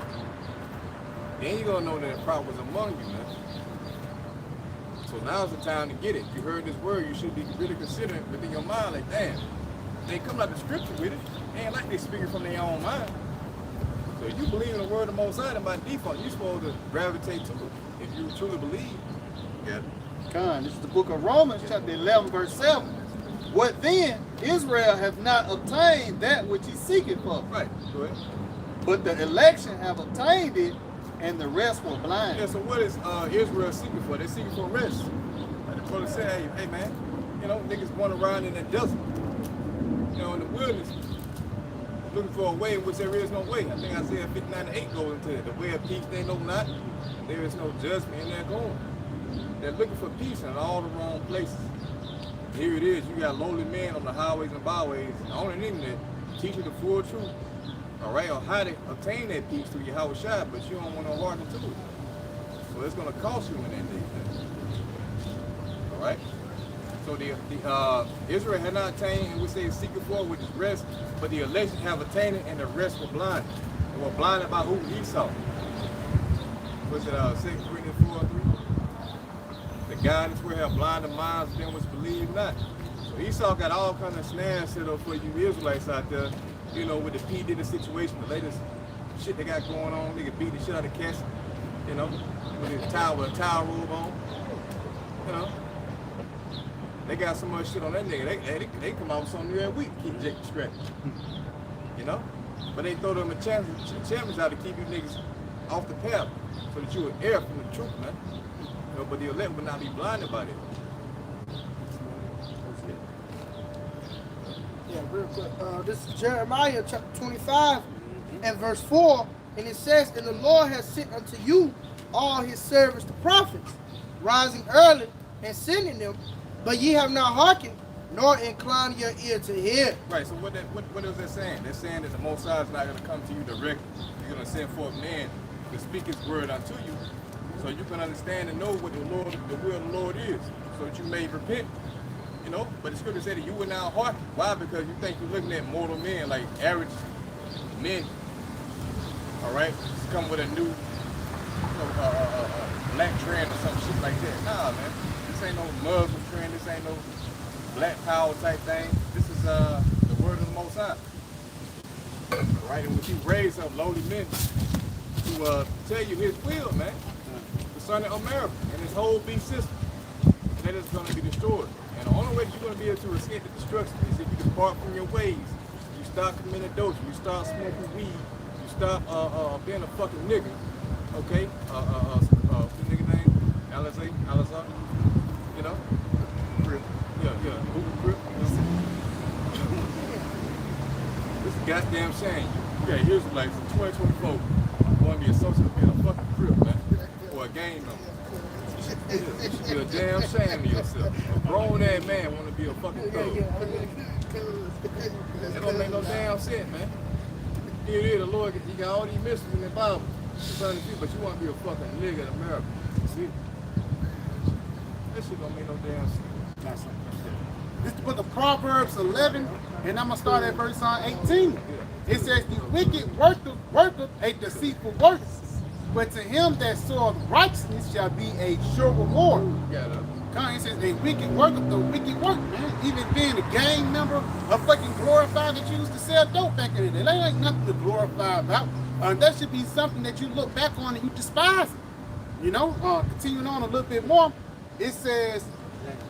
Then you're gonna know that the prophet was among you, man. So now's the time to get it. If you heard this word, you should be really considering within your mind, like, damn, they come out the scripture with it. Ain't like they speaking from their own mind. So if you believe in the word of Most High, then by default, you're supposed to gravitate to it. If you truly believe, yeah. Con, this is the book of Romans, chapter 11, verse 7. What then? Israel hath not obtained that which he seeketh for. Right, go ahead. But the election have obtained it, and the rest were blind. Yeah, so what is Israel seeking for? They're seeking for rest. Like the brother said, hey man, you know, niggas run around in the desert, you know, in the wilderness. looking for a way in which there is no way. I think Isaiah 59:8 goes into it. The way of peace they know not. There is no judgment in their going. They're looking for peace in all the wrong places. Here it is. You got lowly men on the highways and byways on the internet teaching the full truth. All right, or how to obtain that peace through your house shot, but you don't want to hearken to it. So it's going to cost you in that day. All right. So the Israel had not attained, and we say seeking for, which is rest, but the election have attained it, and the rest were blind. They were blinded by who? Esau. Was it 2 Corinthians 4:3? The guidance will have blinded minds of them which believe not. So Esau got all kind of snares set up for you Israelites out there, you know, with the P. Diddy situation, the latest shit they got going on. Nigga beat the shit out of Cass, you know, with his towel, with a towel robe on, you know. They got so much shit on that nigga. They come out with something every week to keep Jake straight. You know? But they throw them a champions out to keep you niggas off the path so that you would err from the truth, man. You know, but the elect will not be blinded by it. Yeah, real quick. This is Jeremiah chapter 25 and verse 4. And it says, and the Lord has sent unto you all his servants the prophets, rising early and sending them, but ye have not hearkened, nor inclined your ear to hear. Right, so what is that saying? They're saying that the Most High is not going to come to you directly. He's going to send forth men to speak his word unto you, so you can understand and know what the will of the Lord is, so that you may repent. You know, but the scripture said that you will now hearken. Why? Because you think you're looking at mortal men, like average men. All right, just come with a new black trend or some shit like that. Nah, man. This ain't no Muslim trend. This ain't no black power type thing. This is the word of the Most High. All right, and when you raise up lowly men to tell you his will, man, concerning America and his whole beast system, that is going to be destroyed. And the only way that you're going to be able to escape the destruction is if you depart from your ways. You start committing adultery. You start smoking weed. You start being a fucking nigga. Okay? What's the nigga name? Alizar? You know? Crip. Yeah. Who Crip? This is goddamn shame. You got Israelites in 2024 want to be associated with being a fucking Crip, man. Or a gang member. You should be a damn shame to yourself. A grown ass man want to be a fucking thug. That don't make no damn sense, man. Here it is, the Lord, he got all these mysteries in the Bible. But you want to be a fucking nigga in America. See? That shit don't make no damn sense. This is the book of Proverbs 11, and I'm going to start at verse 18. It says, the wicked worketh a deceitful work, but to him that soweth righteousness shall be a sure reward. It says, a wicked worketh the wicked work, man. Even being a gang member, a fucking glorified that you used to sell dope back in the day. That ain't nothing to glorify about. That should be something that you look back on and you despise it. You know, continuing on a little bit more, it says,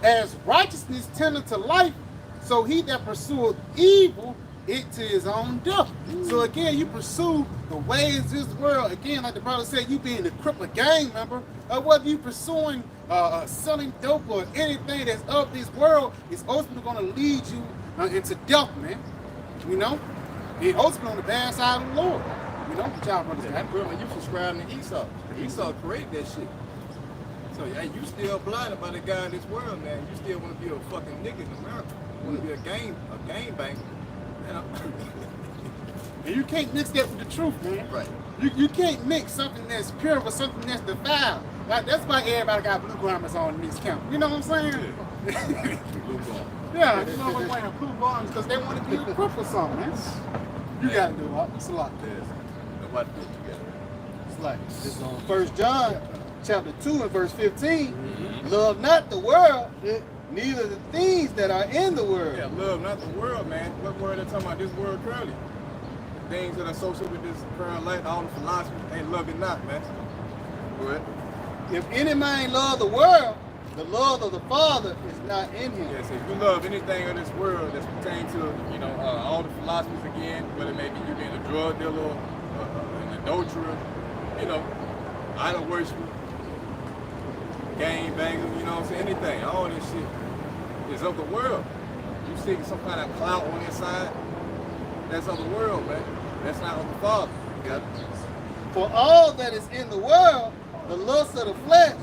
as righteousness tendeth to life, so he that pursueth evil, it to his own death. So again, you pursue the ways of this world. Again, like the brother said, you being a crippled gang member, or whether you pursuing selling dope or anything that's of this world, is ultimately going to lead you into death, man. You know, and ultimately on the bad side of the Lord. You know, what y'all brothers got? Remember, you subscribing to Esau. Esau created that shit. So hey, you still blinded by the guy in this world, man. You still want to be a fucking nigga in America. You want to be a gang banger. You know? And you can't mix that with the truth, man. Right. You can't mix something that's pure with something that's defiled. Like, that's why everybody got blue garments on in these camps. You know what I'm saying? Yeah. Blue garment. Yeah, you know we're wearing blue garments because they want to be equipped for something, man. You got to do it. It's a lot. Nobody put it together. It's like this on 1 John chapter 2 and verse 15. Love not the world, neither the things that are in the world. Yeah, love not the world, man. What word are they talking about? This word currently. The things that are associated with this current life, all the philosophy, ain't love it not, man. Go ahead. If any man love the world, the love of the Father is not in him. Yeah, so if you love anything of this world that's pertaining to, you know, all the philosophies again, whether it may be you being a drug dealer, an adulterer, you know, idol worship, gang banger, you know what I'm saying, anything, all this shit is of the world. You seeking some kind of clout on the inside, That's of the world, man. That's not of the Father. Yeah. For all that is in the world, the lust of the flesh,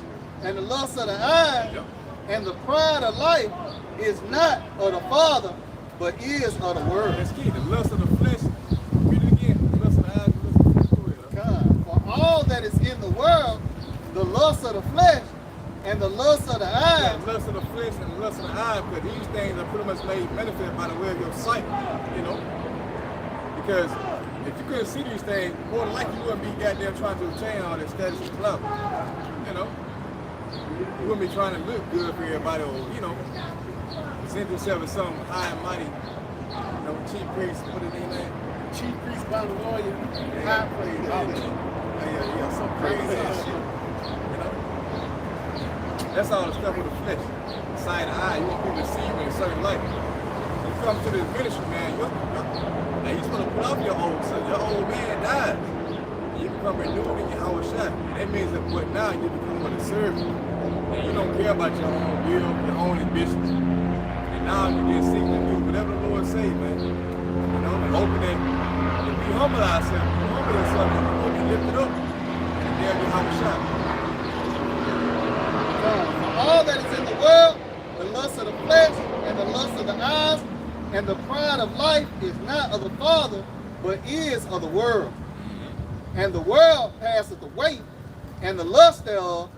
and the lust of the eye, Yep. and the pride of life is not of the Father, but is of the world. That's key. The lust of the flesh. Read it again. The lust of the eyes, the lust of the flesh. Go ahead, huh? God, for all that is in the world, the lust of the flesh, and the lust of the eye, Yeah, the lust of the flesh and the lust of the eye, because these things are pretty much made manifest by the way of your sight, you know? Because if you couldn't see these things, more than likely you wouldn't be goddamn trying to obtain all that status and clout, you know? You wouldn't be trying to look good for everybody or, you know, present yourself as some high and mighty, you know, chief priest, what is his name? Chief priest, by the lawyer, high praise. Yeah, some crazy ass shit, you know? That's all the stuff with the flesh. Side of the eye, you want people to see you in a certain light. You come to this ministry, man, now you're supposed to put off your old son. Your old man died. You become renewed in your whole shot. And that means that what now you become what a servant. And you don't care about your own will, your own ambitions. And now you just seek to do whatever the Lord say, man. You know, and hoping that if we humble ourselves, we humble ourselves, we will be lifted up. And the day of your whole shot. for all that is in the world, the lust of the flesh, and the lust of the eyes, and the pride of life is not of the Father, but is of the world. And the world passeth away, and the lust thereof,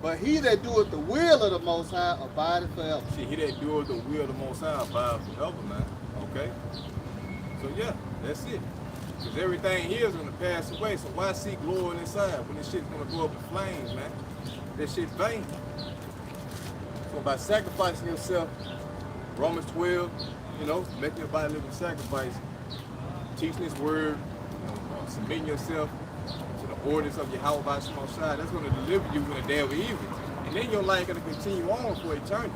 but he that doeth the will of the Most High abideth forever. See, he that doeth the will of the Most High abide forever, man. Okay? So yeah, that's it. Because everything here is going to pass away, so why seek glory inside when this shit's going to go up in flames, man? That shit's vain. So by sacrificing yourself, Romans 12, you know, making your body live in sacrifice, teaching his word, you know, submitting yourself to the orders of Yahweh by Shemot Shai, that's going to deliver you in the day of evil. And then your life going to continue on for eternity.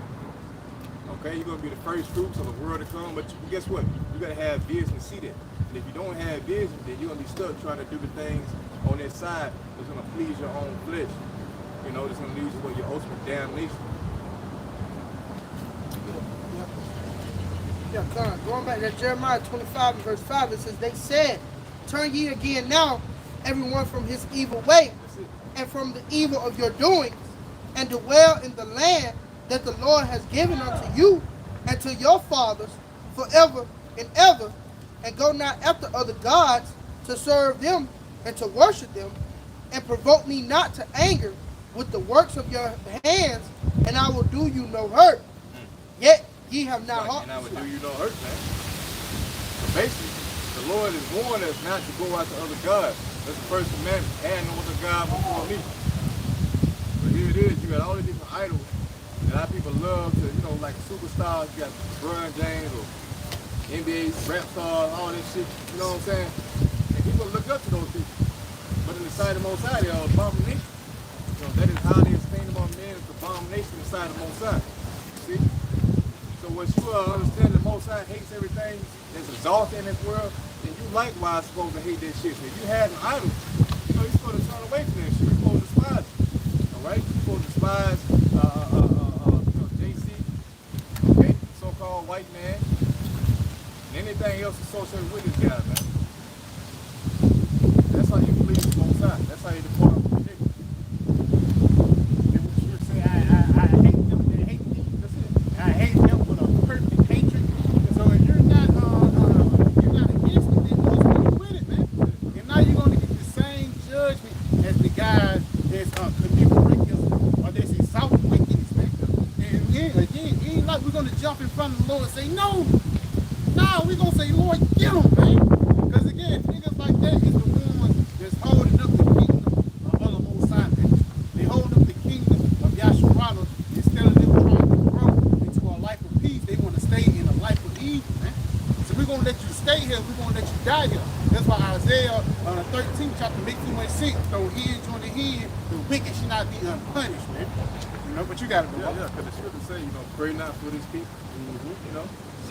Okay, you're going to be the first fruits of the world to come, but guess what? You got to have vision to see that. And if you don't have vision, then you're going to be stuck trying to do the things on that side that's going to please your own flesh. You know, that's going to lead you to your ultimate damnation. Yeah, going back to Jeremiah 25 and verse 5, it says, they said, turn ye again now, everyone from his evil way, and from the evil of your doings, and dwell in the land that the Lord has given unto you and to your fathers forever and ever, and go not after other gods to serve them and to worship them, and provoke me not to anger with the works of your hands, and I will do you no hurt. Yet ye have not Right, and I would do you no hurt, man. So basically, the Lord is warning us not to go after other gods. That's the first commandment. Add no other God before me. But here it is, you got all these different idols. And a lot of people love to, you know, like superstars, you got LeBron James or NBA rap stars, all this shit, you know what I'm saying? And people look up to those people. But in the sight of the Most High, they are abomination. You know, that is how they esteem among men, is abomination in the sight of the Most High. See? So once you understand the Most High hates everything that's exalted in this world, then you likewise supposed to hate that shit. So if you had an idol, you know, you're supposed to turn away from that shit. You're supposed to despise it. Alright? You're supposed to despise JC, okay, so-called white man, and anything else associated with this guy, man. That's how you believe the Most High. That's how you depart from the nigga. You would say, I hate them that hate me. That's it. I hate them with a perfect hatred. So if you're not against it, then go with it, man. And now you're going to get the same judgment as the guys that's committing wickedness or that's exalting wickedness, man. And again, it ain't like we're going to jump in front of the Lord and say, no. Nah, we're going to say, Lord, get them, man. Because again, niggas like that is the ones that's holding up the kingdom of other Most High, man. They hold up the kingdom of Yahshua. Instead of them trying to grow into a life of peace, they want to stay in a life of evil, man. So we're going to let you stay here. We're going to let you die here. That's why Isaiah 13, chapter 18:6, throw hedge on the head, the wicked should not be unpunished, man. You know, but you got to go. Yeah, because the scripture say, you know, pray not for these people, you know.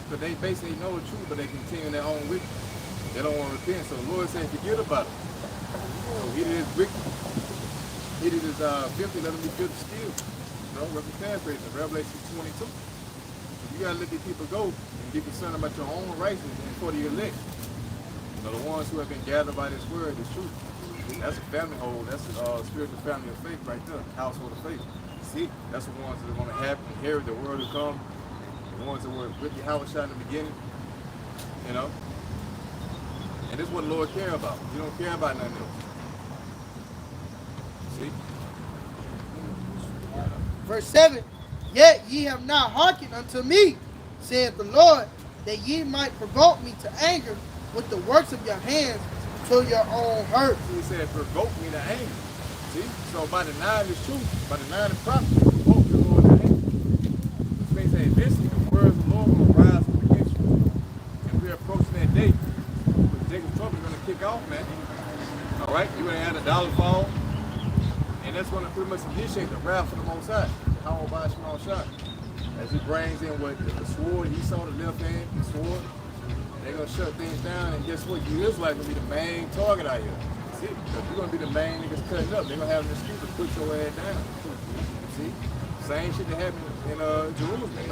But they basically know the truth, but they continue their own wickedness. They don't want to repent. So the Lord said, forget about it. So he that is wicked, he that is filthy, let him be filthy still. You know, we're paraphrasing Revelation 22. So you got to let these people go and be concerned about your own righteousness and for the elect. You know, the ones who have been gathered by this word, this truth. That's a family hold. That's a spiritual family of faith right there. Household of faith. See, that's the ones that are going to have inherit the word to come. The ones that were with Yahweh in the beginning. You know. And this is what the Lord cares about. You don't care about nothing else. See. Verse 7, yet ye have not hearkened unto me, saith the Lord, that ye might provoke me to anger with the works of your hands to your own hurt. He said, provoke me to anger. See? So by denying this truth, by denying the prophet, provoke the Lord to anger. Which means that eventually the word of the Lord will rise up against you. And we're approaching that day. But Jacob's trouble is going to kick off, man. All right? You're going to have the dollar fall. And that's going to pretty much initiate the wrath of the Most High. How about small shot? As he brings in what the sword, he saw the left hand, the sword. They're going to shut things down, and guess what? You Israelites going to be the main target out here. See? Because you're going to be the main niggas cutting up. They're going to have an excuse to put your ass down. See? Same shit that happened in Jerusalem in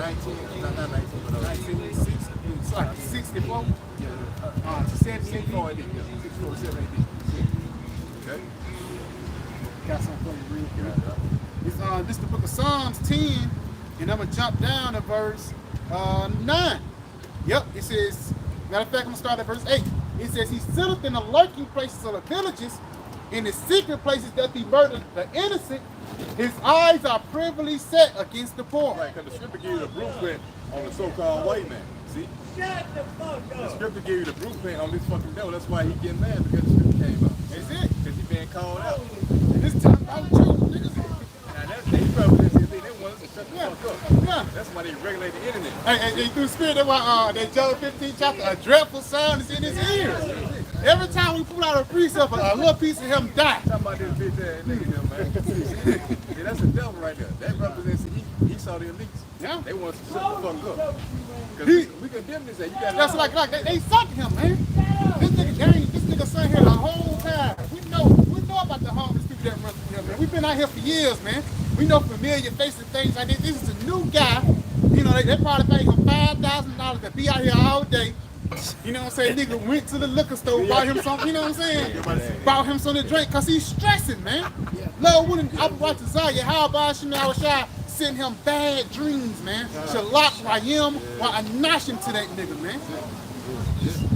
64. Yeah. 64 AD. 647 AD. Okay? Got something for you real quick. This is the book of Psalms 10, and I'm going to jump down to verse 9. Yep, it says, matter of fact, I'm going to start at verse 8. It says, he sitteth in the lurking places of the villages, in the secret places that he murdered the innocent. His eyes are privily set against the poor. Right, because the scripture gives you the blueprint on the so-called white man. See? Shut the fuck up. The scripture gives you the blueprint on this fucking devil. That's why he getting mad, because the scripture came out. That's it. Because he being called out. And this time about you, niggas. Now that's they probably they want us to shut the fuck up. Yeah. That's why they regulate the internet. Hey, through the spirit, that's why that John 15 chapter, a dreadful sound is in his ears. Every time we pull out a precept, a little piece of him die. Talking about this bitch ass nigga there, man. Yeah, that's the devil right there. That represents he saw the elites. Yeah. They want us to shut the fuck up. Because we condemn this. You gotta That's like they suck him, man. This nigga sat here the whole time. We know about the homeless people that run through here, man. We've been out here for years, man. We know familiar faces and things like this. This is a new guy. You know, they probably paid him $5,000 to be out here all day. You know what I'm saying? Nigga went to the liquor store, bought him something, you know what I'm saying? Bought him something to drink, because he's stressing, man. Lord, wouldn't I watch Zaya, how about Shemai Shai send him bad dreams, man? Shalak Rayim, while I nosh him to that nigga, man.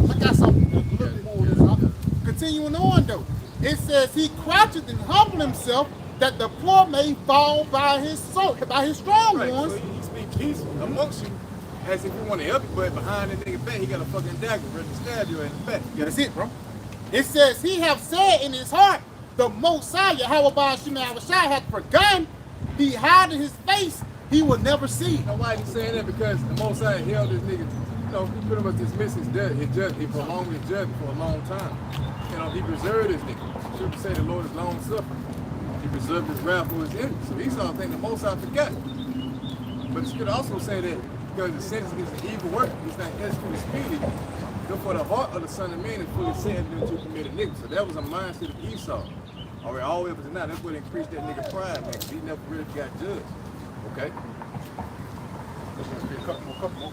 I got something a little bit more of this. Continuing on, though. It says he croucheth and humbled himself that the poor may fall by his strong Right, ones. so he speak peace amongst you as if you want to help you, but behind that nigga back, he got a fucking dagger ready to stab you in the back. That's it, bro. It says he have said in his heart, the Mosiah, how about Shemai Shai hath forgotten, he hid in his face, he will never see. You know why he's saying that? Because the Most High held this nigga, you know, he pretty much dismissed his judgment. He prolonged his judgment for a long time. You know, he preserved his nigga. The scripture say the Lord is long suffering. He preserved his wrath for his enemies. So Esau think the Most High forgot. But the scripture also say that because the sentence against the evil work is not executed speedy, therefore the heart of the Son of Man is fully set them to commit iniquity. So that was a mindset of Esau. All right, all the way up to now, that's what increased that nigga pride, man. He never really got judged. Okay? A couple more.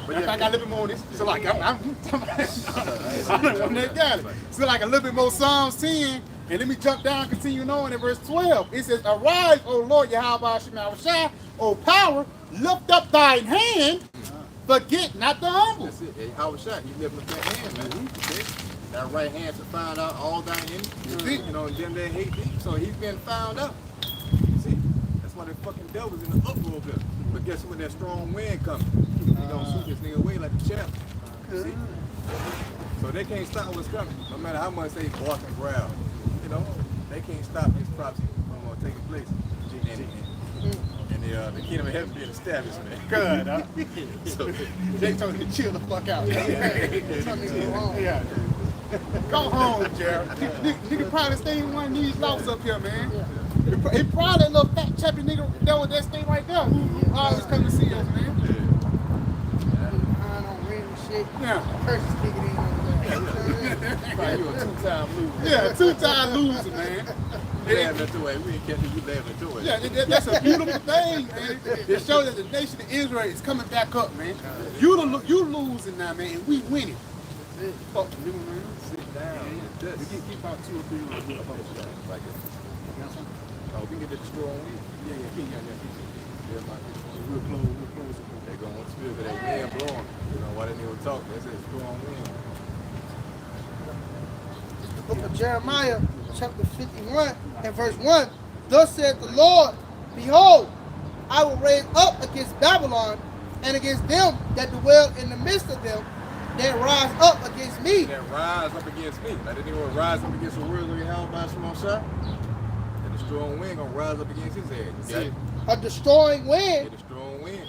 But I got a little bit more on this. So like I'm that guy. So like a little bit more Psalms 10, and let me jump down, continuing on in verse 12. It says, arise, O Lord Yahweh Shemai Shai, O power, lift up thine hand, forget not the humble. That's it. Hey, Howard shot. He lifting up that hand, man. Okay? That right hand to find out all thine enemies. You know, and them that hate thee. So he's been found out. See? That's why the fucking devil's in the uproar there. But guess what? That strong wind coming. He gonna shoot this nigga away like a champ. See? So they can't stop what's coming. No matter how much they bark and growl. You know, they can't stop this prophecy from taking place. And the kingdom of heaven being established, man. Good, huh? So They told me to chill the fuck out. Yeah. Go home, Jared. Nigga probably stay in one of these lofts up here, man. It probably a little fat chubby nigga that was that stay right there who always come to see us, man. Behind on random shit. Yeah. Curses kicking in over there. you a two-time loser. Yeah, two-time loser, man. laughing to it. We ain't catching you laughing to it. Yeah, that's a beautiful thing, man. It shows that the nation of Israel is coming back up, man. You losing now, man, and we winning. Fuck you, man. Sit down. Keep out 2 or 3 like this. Oh, we can get the straw on you. Yeah, real close. They going to spill because that wind blowing. You know, why they didn't even talk. They said straw on wind. The book of Jeremiah, chapter 51 and verse 1. Thus said the Lord, behold, I will raise up against Babylon and against them that dwell in the midst of them, that rise up against me. That rise up against me. Like they didn't want to rise up against the world of the hell by some shot. And the strong wind gonna rise up against his head. You got it? A destroying wind. Yeah, the strong wind.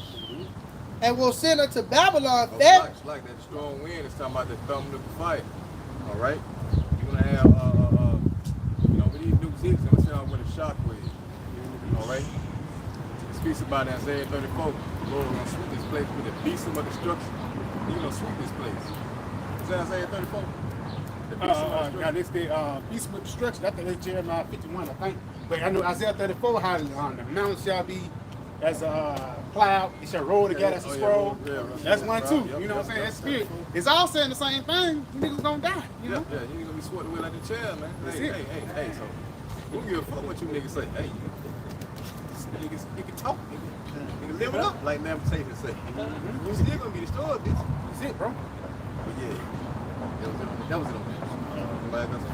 And will send unto Babylon Oh, that. like that strong wind is talking about the thumbing of the fire. All right? You're going to have, you know, with these new Zeeks, I'm going to tell them what a shock wave. All right? It speaks about that Isaiah 34. The Lord is going to sweep this place with a besom of destruction. He's going to sweep this place. Is that Isaiah 34? The besom of destruction. Now this the beast of destruction. I think it's Jeremiah 51, I think. But I know Isaiah 34 how the mountain shall be as a cloud, it shall roll together as a scroll. That's one too. You know what I'm saying? That's spirit. It's all saying the same thing. You niggas gonna die. You know? Yeah, you ain't gonna be sweating away like the chair, man. That's Hey, it. hey. So we don't give a fuck what you niggas say. Hey, you can talk, nigga. You can live it up, like Lamentations say. You still gonna be destroyed, bitch. That's it, bro. But yeah, that was it on that. Somebody got something?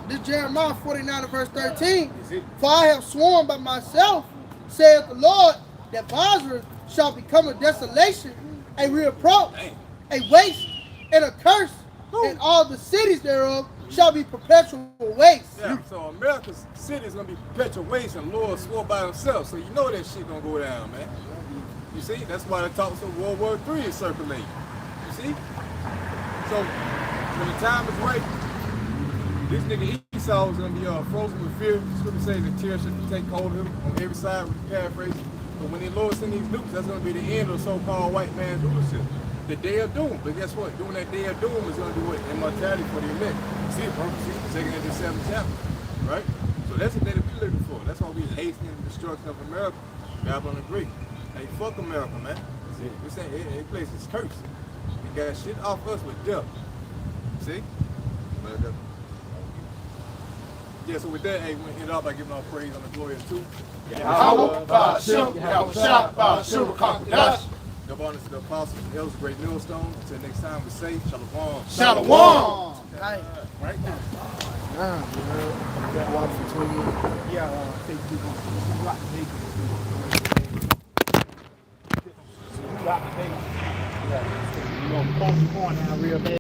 This Jeremiah 49 and verse 13. Is it? For I have sworn by myself, saith the Lord, that Bozrah shall become a desolation, a reproach, a waste, and a curse, and all the cities thereof shall be perpetual waste. Yeah, so America's city is gonna be perpetual waste, and Lord swore by himself. So you know that shit gonna go down, man. You see? That's why the talks of World War III is circulating. You see? So when the time is right, this nigga Esau is gonna be frozen with fear. The scripture says that tears should take hold of him on every side, with the paraphrase. But when the Lord send these nukes, that's gonna be the end of the so-called white man's rulership. The day of doom. But guess what? During that day of doom is gonna be what? Immortality for the elect. See it, bro? See, taking into 7th chapter, right? So that's the day that we're looking for. That's why we hastening the destruction of America. Babylon the Great. Hey, fuck America, man. We're saying every place is cursed. It got shit off us with death. See? But, yeah, so with that, hey, we're going to end off by giving our praise on the glory of two. Give honor to the apostles and elders, great millstone. Until next time, we say shalom. Shalom. Right. Right now. That water for 20 years. Yeah, think we're gonna rock the niggas. We rock the niggas. Yeah, we're gonna post the corn down real bad.